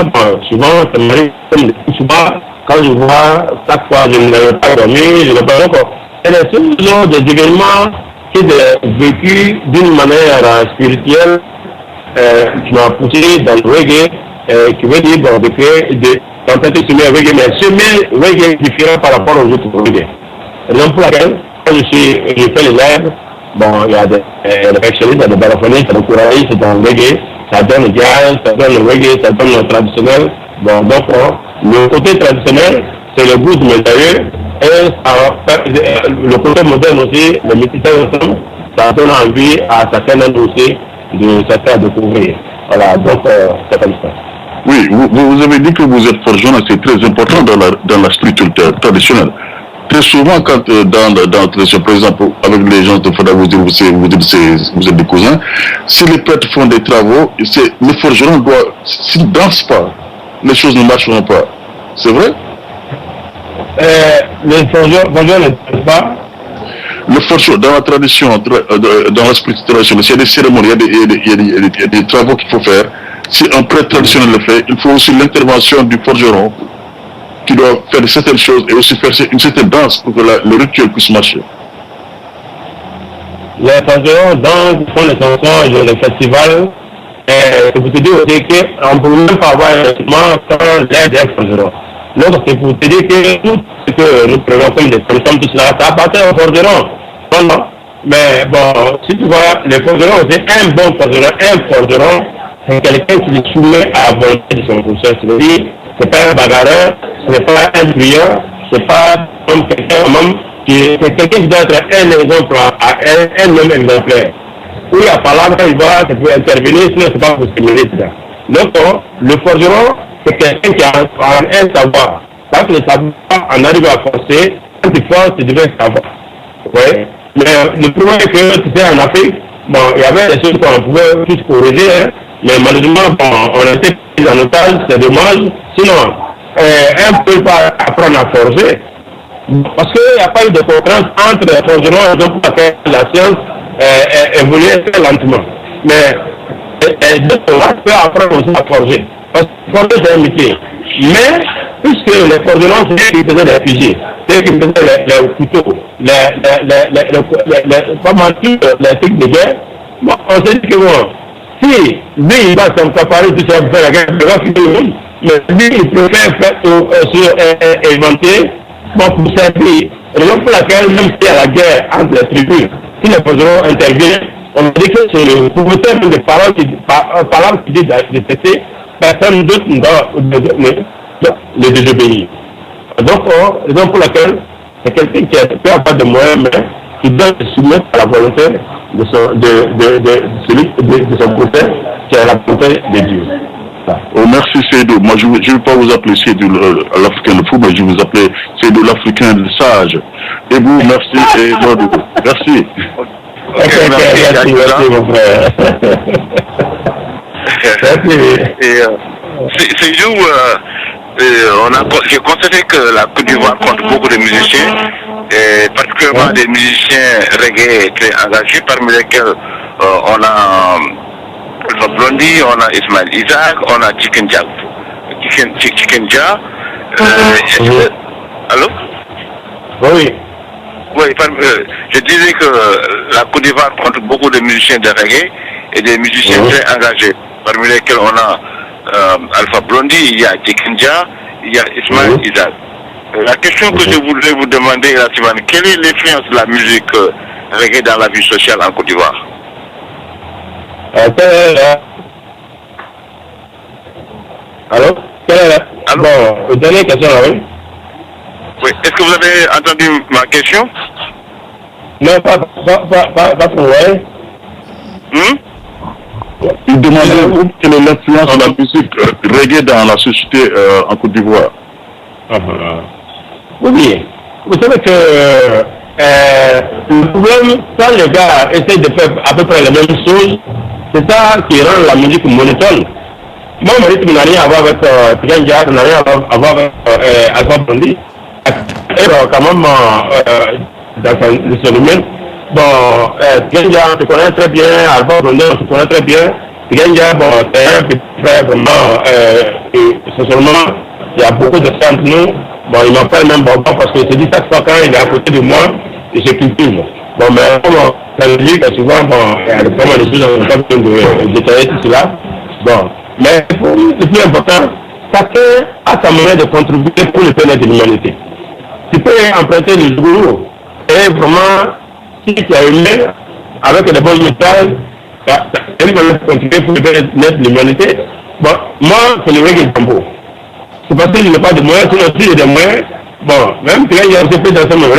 souvent, ça m'arrive comme souvent, quand je vois, chaque fois, je n'avais pas dormi, je n'avais pas encore. Et ce genre d'événements que j'ai vécu d'une manière spirituelle, qui m'a poussé dans le reggae, qui veut dire bon, de créer, de tenter de semer reggae, mais semer reggae différent par rapport aux autres reggae. Raison pour laquelle, quand je fais les lives, bon, il y a des réflexionnistes, il y a des balafonies, il y a des couraillistes, c'est dans le reggae, ça donne le jazz, ça donne le reggae, ça donne le traditionnel. Bon, donc, le côté traditionnel, c'est le goût du médailleux, et le côté moderne aussi, le métissage ensemble, ça donne envie à chacun d'entre nous aussi de s'atteindre à découvrir. Voilà, donc, c'est comme ça. Oui, vous avez dit que vous êtes forgeron, c'est très important dans la structure traditionnelle. Très souvent, quand dans la tradition, par exemple, avec les gens de Fada, vous êtes des cousins, si les prêtres font des travaux, le forgeron s'il ne danse pas, les choses ne marcheront pas. C'est vrai? Les forgerons ne dansent pas. Le forgeron, dans la tradition, dans la spiritualité traditionnelle, il y a des cérémonies, il y a des travaux qu'il faut faire. Si un prêtre traditionnel le fait, il faut aussi l'intervention du forgeron qui doit faire certaines choses et aussi faire une certaine danse pour que le rituel puisse marcher. Les forgerons dansent, font les chansons, ils ont des festivals. C'est pour te dire aussi qu'on ne peut même pas avoir un instrument sans l'aide des forgerons. Donc c'est pour te dire que tout ce que nous prenons comme des personnes, tout cela, ça appartient aux forgerons. Non. Mais bon, si tu vois, les forgerons, c'est un bon forgeron. Un forgeron, c'est quelqu'un qui se soumet à la volonté de son processus. C'est-à-dire, c'est pas un bagarreur, ce n'est pas un bruyant, c'est pas comme c'est quelqu'un qui doit être un exemple, un homme exemplaire. Oui, à parler, quand il va, ça peut intervenir, sinon c'est pas pour stimuler ça. Donc, le forgeron, c'est quelqu'un qui a un savoir. Quand le savoir en arrive à forcer, fois, tu devais savoir. Ouais. Mais le problème est que, tu sais, en Afrique, bon, il y avait des choses qu'on pouvait tous corriger, hein, mais malheureusement, bon, on était pris en otage, c'est dommage. Sinon, on ne peut pas apprendre à forger, parce qu'il n'y a pas eu de concurrence entre les forgerons, raison pour laquelle la science évolue très lentement. Mais on peut apprendre aussi à forger, parce que forger c'est un métier. Mais, puisque les forgerons, c'est eux qui faisaient les fusils, c'est eux qui faisaient les couteaux, pas mal les trucs de guerre, bon, on s'est dit que bon, si lui il va s'emparer tout ça pour faire la guerre, il va finir le monde, mais lui il préfère inventer, bon, pour servir. Raison pour laquelle, même s'il y a la guerre entre les tribus, si les forgerons interviennent, on dit que c'est le promoteur des paroles qui dit de cesser, personne d'autre ne doit les désobéir. Donc, raison pour laquelle c'est quelqu'un qui peut avoir de moyens, mais qui doit se soumettre à la volonté de son prophète, qui est la volonté de Dieu. Oh, merci Seydou. Moi, je ne vais pas vous appeler Seydou l'Africain le fou, mais je vais vous appeler Seydou l'Africain le sage. Et vous, merci. Et merci. Merci mon frère. Seydou, j'ai constaté que la Côte d'Ivoire compte beaucoup de musiciens, et particulièrement des musiciens reggae très engagés, parmi lesquels on a Alpha Blondy, on a Ismaël Isaac, on a Chicken Jah. Allô? Oui. Oui, je disais que la Côte d'Ivoire compte beaucoup de musiciens de reggae et des musiciens très engagés, parmi lesquels on a Alpha Blondy, il y a Chicken Jah, il y a Ismaël Isaac. La question que je voudrais vous demander, Simone, quelle est l'influence de la musique reggae dans la vie sociale en Côte d'Ivoire? Allô? Bon, dernière question, oui. Oui, est-ce que vous avez entendu ma question? Non, pas trop, ouais. Il demandait quelle est l'influence de la musique reggae dans la société en Côte d'Ivoire. Oui, vous savez que le problème, quand les gars essaient de faire à peu près la même chose, c'est ça qui rend la musique monotone. Moi, mon rythme n'a rien à voir avec Chicken Jah, n'a rien à voir avec Alpha Blondy. Et quand même, dans son domaine, bon, Chicken Jah, on se connaît très bien, Alpha Blondy, on se connaît très bien. Chicken Jah, bon, c'est un petit frère vraiment, socialement, il y a beaucoup de gens entre nous. Bon, il m'appelle même Bobo parce que je dis chaque fois quand il est à côté de moi, et je cultive. Bon, mais comme ça veut dire que souvent, bon, il y a vraiment des choses, on n'a pas besoin de détailler tout cela. Bon, mais le plus important, chacun a sa manière de contribuer pour le bien-être de l'humanité. Tu peux emprunter le gourou et vraiment, si tu as aimé, avec des bons messages, tu as une manière de contribuer pour le bien-être de l'humanité. Bon, moi, c'est le reggae Jambo. C'est parce que je n'ai pas de moyens, sinon si j'ai des moyens, bon, même si là, je peux danser mon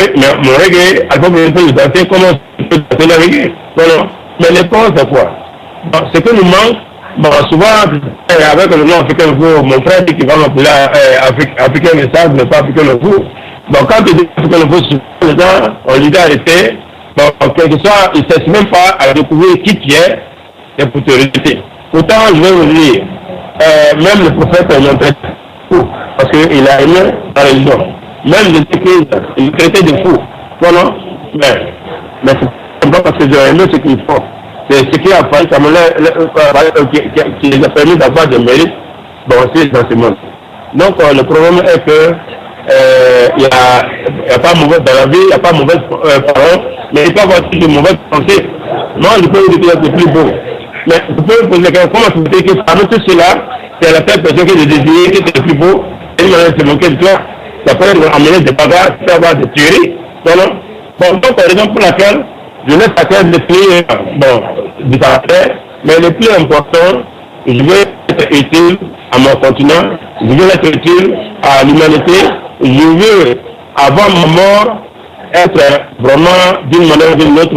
reggae, Alpha Blondy peut danser, comment je peux danser le reggae? Non. Mais les causes, c'est quoi? Bon, ce que nous manque, bon, souvent, avec le nom africain, mon frère dit qu'il va m'appeler africain message, mais pas africain le fou. Bon, quand tu dis africain le fou, souvent, les gens, on lui dit arrêter, bon, quelque soit, il ne cesse même pas à découvrir qui tu es, et pour te rejeter. Pourtant, je vais vous dire, même le prophète est montré fou, parce qu'il a aimé la religion. Même les églises, il traitait de fou. Non, mais c'est pas parce que j'ai aimé ce qu'il faut. C'est ce qui a fait, qui les a permis d'avoir des mérites, bon, aussi dans ce monde. Donc, le problème est que il n'y a pas mauvais dans la vie, il n'y a pas mauvaise parole, mais il peut y avoir aussi de mauvaises pensées. Moi, je peux vous dire que c'est plus beau. Mais vous pouvez me poser la question, comment tu peux dire que parmi tout cela, c'est la seule personne que j'ai désiré, qui était le plus beau, et il m'a se moquer de toi, ça peut amener des bagarres, ça peut avoir des tueries, non. Bon, donc, la raison pour laquelle je laisse chacun définir, bon, du caractère, mais le plus important, je veux être utile à mon continent, je veux être utile à l'humanité, je veux, avant ma mort, être vraiment, d'une manière ou d'une autre,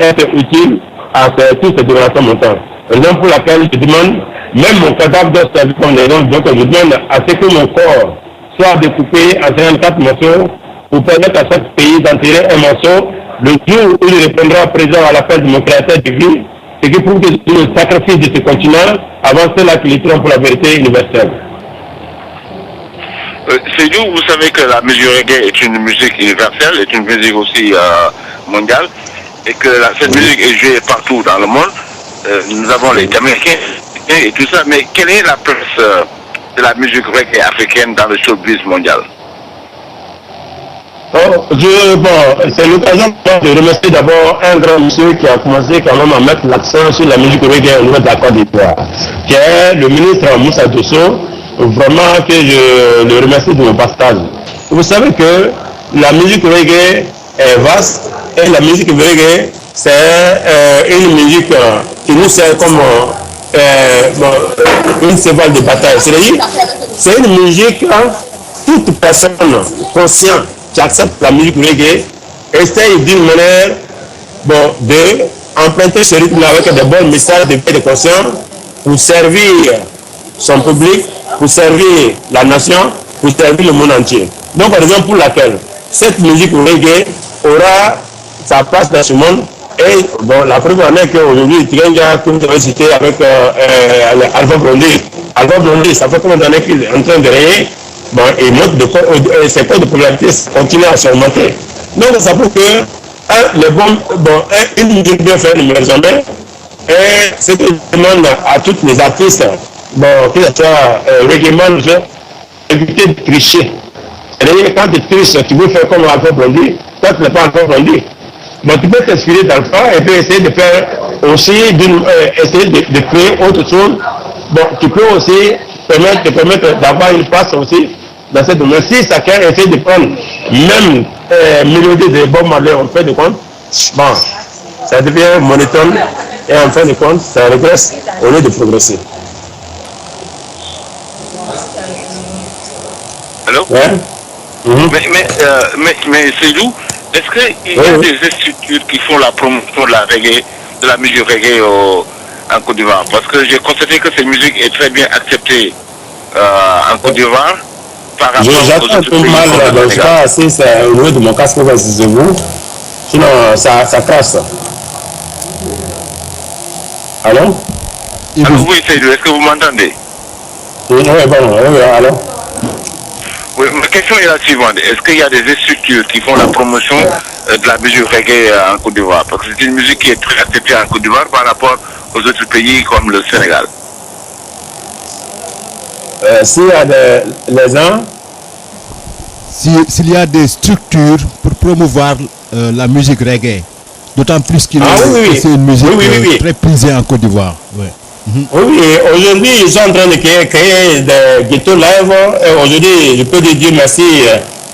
être utile à toutes ces générations montantes. Raison pour laquelle je demande, même mon cadavre doit servir comme des gens, donc je demande à ce que mon corps soit découpé en 54 morceaux pour permettre à chaque pays d'enterrer un morceau le jour où il répondra présent à l'appel de mon créateur divin, ce qui prouve que c'est le sacrifice de ce continent avant cela qui lutteront pour la vérité universelle. Seydou, vous savez que la musique reggae est une musique universelle, est une musique aussi mondiale, et que cette musique est jouée partout dans le monde. Nous avons les Américains et tout ça, mais quelle est la place de la musique reggae africaine dans le showbiz mondial? C'est l'occasion de remercier d'abord un grand monsieur qui a commencé quand même à mettre l'accent sur la musique reggae au niveau de la Côte d'Ivoire, qui est le ministre Moussa Dosso. Vraiment que je le remercie de mon passage. Vous savez que la musique reggae est vaste et la musique reggae c'est une musique qui nous sert comme une cheval de bataille. C'est-à-dire, c'est une musique, toute personne consciente qui accepte la musique reggae essaye d'une manière de emprunter ce rythme avec des bons messages de paix de conscience pour servir son public, pour servir la nation, pour servir le monde entier. Donc, raison pour laquelle cette musique reggae aura sa place dans ce monde. Et la preuve en est qu'aujourd'hui, Tirenga, comme vous avez cité avec Alpha Blondy. Alpha Blondy, ça fait combien d'années qu'il est en train de rayer, et ses codes de popularité continuent à s'augmenter. Donc, ça prouve que une musique bien faite ne meurt jamais. Et ce que je demande à tous les artistes, que ce soit reggae man, éviter de tricher. C'est-à-dire, quand tu triches, tu veux faire comme Alpha Blondy, toi tu n'es pas Alpha Blondy. Tu peux t'inspirer d'Alpha et puis essayer de faire aussi, essayer de créer autre chose. Tu peux aussi te permettre d'avoir une place aussi dans cette domaine. Si chacun essaie de prendre même mélodie de Bob Marley en fin de compte, ça devient monotone et en fin de compte, ça régresse au lieu de progresser. Allô? Ouais. Mais c'est d'où? Est-ce qu'il y a des structures qui font la promotion de la musique reggae en Côte d'Ivoire? Parce que j'ai constaté que cette musique est très bien acceptée en Côte d'Ivoire par rapport aux autres pays. J'attends un peu mal, je pas assez au niveau de mon casque versus vous. Sinon, ça casse. Allô? Oui, Seydou, est-ce que vous m'entendez? Oui, allô? Oui, ma question est la suivante. Est-ce qu'il y a des structures qui font la promotion de la musique reggae en Côte d'Ivoire? Parce que c'est une musique qui est très acceptée en Côte d'Ivoire par rapport aux autres pays comme le Sénégal. S'il y a les gens, s'il y a des structures pour promouvoir la musique reggae, d'autant plus que c'est une musique très prisée en Côte d'Ivoire. Ouais. Oui, aujourd'hui, ils sont en train de créer des ghettos live. Aujourd'hui, je peux dire merci,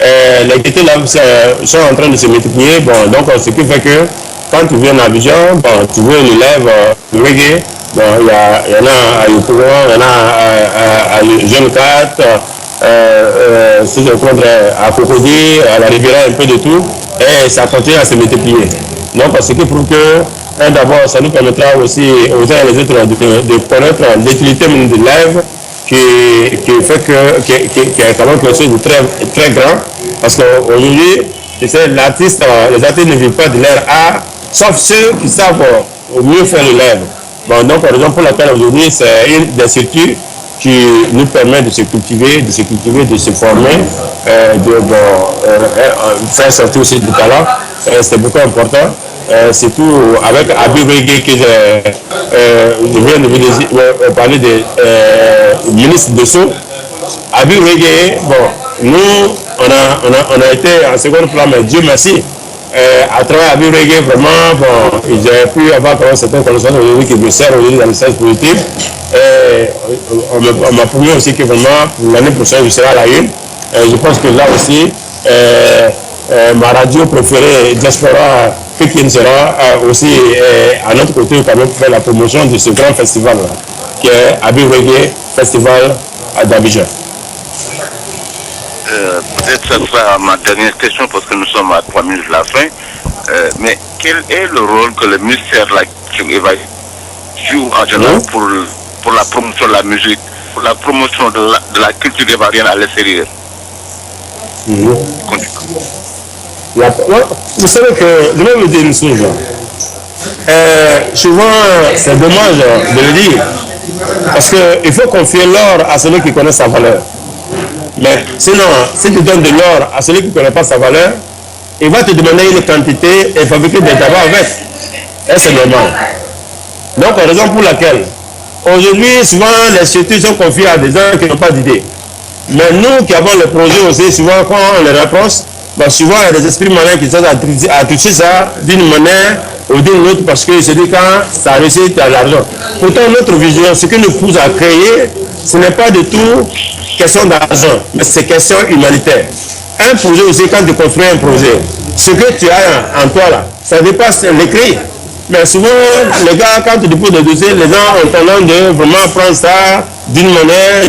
les ghettos live sont en train de se multiplier. Donc, ce qui fait que quand tu viens à Abidjan, tu vois le live reggae. Il y en a à Yopougon, il y en a à Jeune 4, si je compte à Cocody, à la Riviera, un peu de tout. Et ça continue à se multiplier. Donc, ce qui prouve que d'abord, ça nous permettra aussi aux uns et les autres de connaître l'utilité du live qui fait qui est quand même quelque chose de très, très grand. Parce qu'aujourd'hui, tu sais, les artistes ne vivent pas de leur art, sauf ceux qui savent mieux faire le live. Donc, raison pour laquelle aujourd'hui, c'est une des structures qui nous permet de se cultiver, de se former, faire sortir aussi du talent. C'est beaucoup important. Surtout avec Abi Reggae que je viens de parler du ministre de Sceaux. Abi Reggae, nous on a été en second plan, mais Dieu merci. À travers Abi Reggae, vraiment, j'ai pu avoir certaines connaissances aujourd'hui qui me servent aujourd'hui dans le sens positif. On m'a promis aussi que vraiment, pour l'année prochaine, je serai à la une. Je pense que là aussi, ma radio préférée, Diaspora, qui sera aussi à notre côté quand même pour faire la promotion de ce grand festival là, qui est Abi Reggae Festival d'Abidjan. Peut-être que ce sera ma dernière question parce que nous sommes à 3 minutes de la fin. Mais quel est le rôle que le ministère de la Culture joue en général pour la promotion de la musique, pour la promotion de la culture ivoirienne à l'extérieur? Vous savez que, je vais vous dire une chose. Souvent, c'est dommage de le dire, parce qu'il faut confier l'or à celui qui connaît sa valeur. Mais sinon, si tu donnes de l'or à celui qui ne connaît pas sa valeur, il va te demander une quantité et fabriquer des tabacs avec. Et c'est normal. Donc, raison pour laquelle, aujourd'hui, souvent, les structures sont confiées à des gens qui n'ont pas d'idée. Mais nous qui avons le projet aussi, souvent, quand on les rapproche, ben, souvent, il y a des esprits malins qui sont à toucher ça d'une manière ou d'une autre parce qu'ils se disent quand ça réussit, tu as l'argent. Pourtant, notre vision, ce qui nous pousse à créer, ce n'est pas du tout question d'argent, mais c'est question humanitaire. Un projet aussi, quand tu construis un projet, ce que tu as en toi là, ça dépasse l'écrit. Mais souvent, les gars, quand tu déposes des dossiers, les gens ont tendance de vraiment prendre ça d'une manière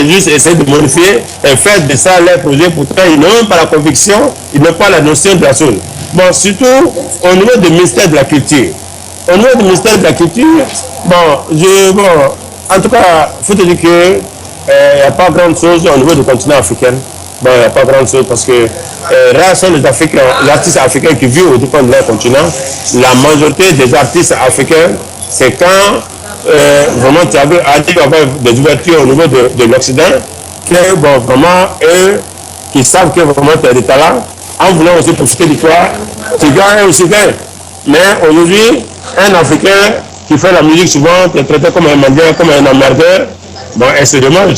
injuste, essayer de modifier et faire de ça leur projet. Pourtant, ils n'ont même pas la conviction, ils n'ont pas la notion de la chose. Bon, surtout au niveau du ministère de la Culture. Au niveau du ministère de la Culture, en tout cas, il faut te dire que il n'y a pas grande chose au niveau du continent africain. Bon, il n'y a pas grande chose parce que rares sont les artistes africains qui vivent au dépend de leur continent. La majorité des artistes africains, c'est quand vraiment tu arrives à avoir des ouvertures au niveau de l'Occident, que bon, vraiment eux qui savent que vraiment tu as des talents, en voulant aussi profiter de toi, tu gagnes aussi bien. Mais aujourd'hui, un Africain qui fait la musique souvent, tu es traité comme un mendiant, comme un emmerdeur. Bon, et c'est dommage.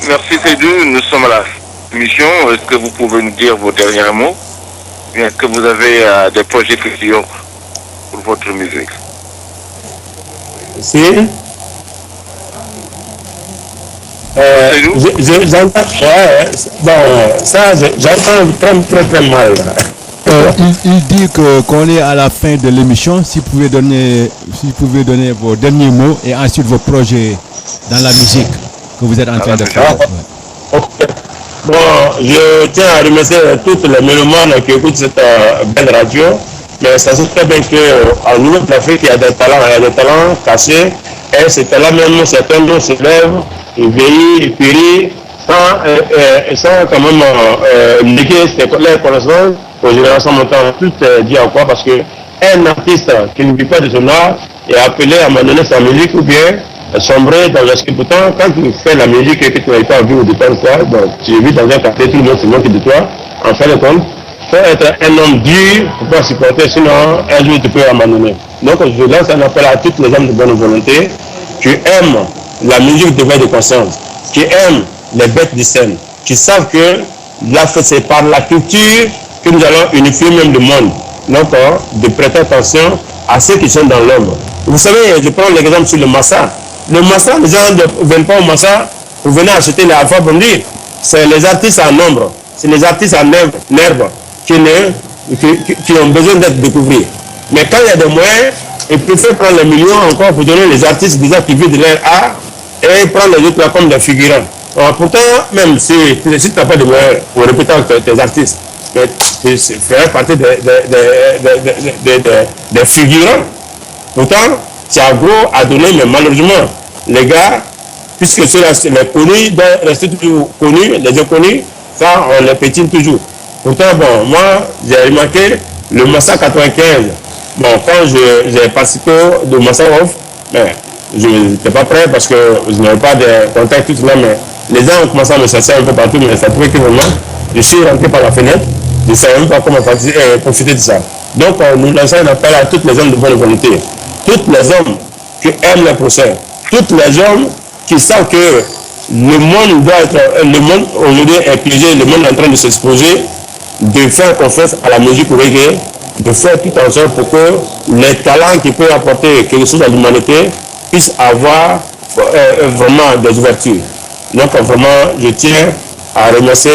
Merci Seydou, nous sommes à la mission. Est-ce que vous pouvez nous dire vos derniers mots? Bien, est-ce que vous avez des projets futurs pour votre musique? Si. J'entends. J'entends très mal. Il dit qu'on est à la fin de l'émission. Si vous pouvez donner vos derniers mots et ensuite vos projets dans la musique que vous êtes en train de faire. Okay. Bon, je tiens à remercier toutes les mélomanes qui écoutent cette belle radio. Mais ça se fait très bien qu'au niveau de l'Afrique, il y a des talents cachés. Et ces talents même, certains d'eux se lèvent, ils vieillissent, ils périssent, sans quand même néguer leurs connaissances aux générations montantes. Tout est dit à quoi? Parce qu'un artiste qui ne vit pas de son art est appelé à abandonner sa musique ou bien sombrer dans l'esprit. Pourtant, quand tu fais la musique et que tu n'as pas envie de faire ça, bon, tu vis dans un quartier, tout le monde se moque de toi. En fin de compte, il faut être un homme dur pour pouvoir supporter, sinon un jour tu peux abandonner. Donc je lance un appel à toutes les hommes de bonne volonté qui aiment la musique de veille de conscience, qui aiment les bêtes de scène, qui savent que c'est par la culture que nous allons unifier même le monde. Donc, de prêter attention à ceux qui sont dans l'ombre. Vous savez, je prends l'exemple sur le Massa. Le Massa, les gens ne viennent pas au Massa pour venir acheter les Alpha Bondi. C'est les artistes en nombre, c'est les artistes en herbe qui ont besoin d'être découverts. Mais quand il y a des moyens, ils préfèrent prendre les millions encore pour donner les artistes déjà qui vivent de leur art et prendre les autres là comme des figurants. Alors, pourtant, même si tu n'as pas de moyens pour répéter tes artistes, tu ferais partie des figurants. Pourtant, c'est à gros à donner, mais malheureusement, les gars, puisque ceux-là, les connus doivent rester toujours connus, les inconnus, ça, on les pétine toujours. Pourtant, bon, moi, j'ai remarqué le Massa 95. Bon, quand j'ai participé au Massa Off, mais je n'étais pas prêt parce que je n'avais pas de contact, tout cela, mais les gens ont commencé à me chercher un peu partout, mais ça trouvait que vraiment, je suis rentré par la fenêtre, je ne savais même pas comment profiter de ça. Donc, nous lançons un appel à tous les hommes de bonne volonté, tous les hommes qui aiment le procès, tous les hommes qui savent que le monde doit être, le monde aujourd'hui est piégé, le monde est en train de s'exposer, de faire confiance à la musique reggae, de faire tout en sorte pour que les talents qui peuvent apporter quelque chose à l'humanité puissent avoir vraiment des ouvertures. Donc vraiment, je tiens à remercier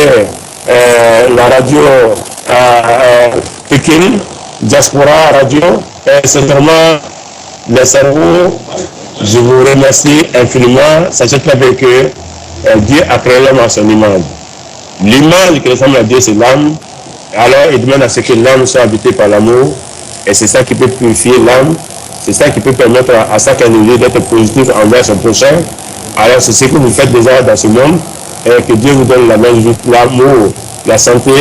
la radio Pékin, Diaspora Radio, et sincèrement, les cerveaux, je vous remercie infiniment. Sachez très bien que Dieu a créé l'homme à son image. L'image qui ressemble à Dieu, c'est l'âme. Alors, il demande à ce que l'âme soit habitée par l'amour. Et c'est ça qui peut purifier l'âme. C'est ça qui peut permettre à chaque individu d'être positif envers son prochain. Alors c'est ce que vous faites déjà dans ce monde. Et que Dieu vous donne la longévité, l'amour, la santé,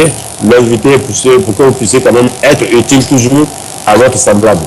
longévité pour que vous puissiez quand même être utile toujours à votre semblable.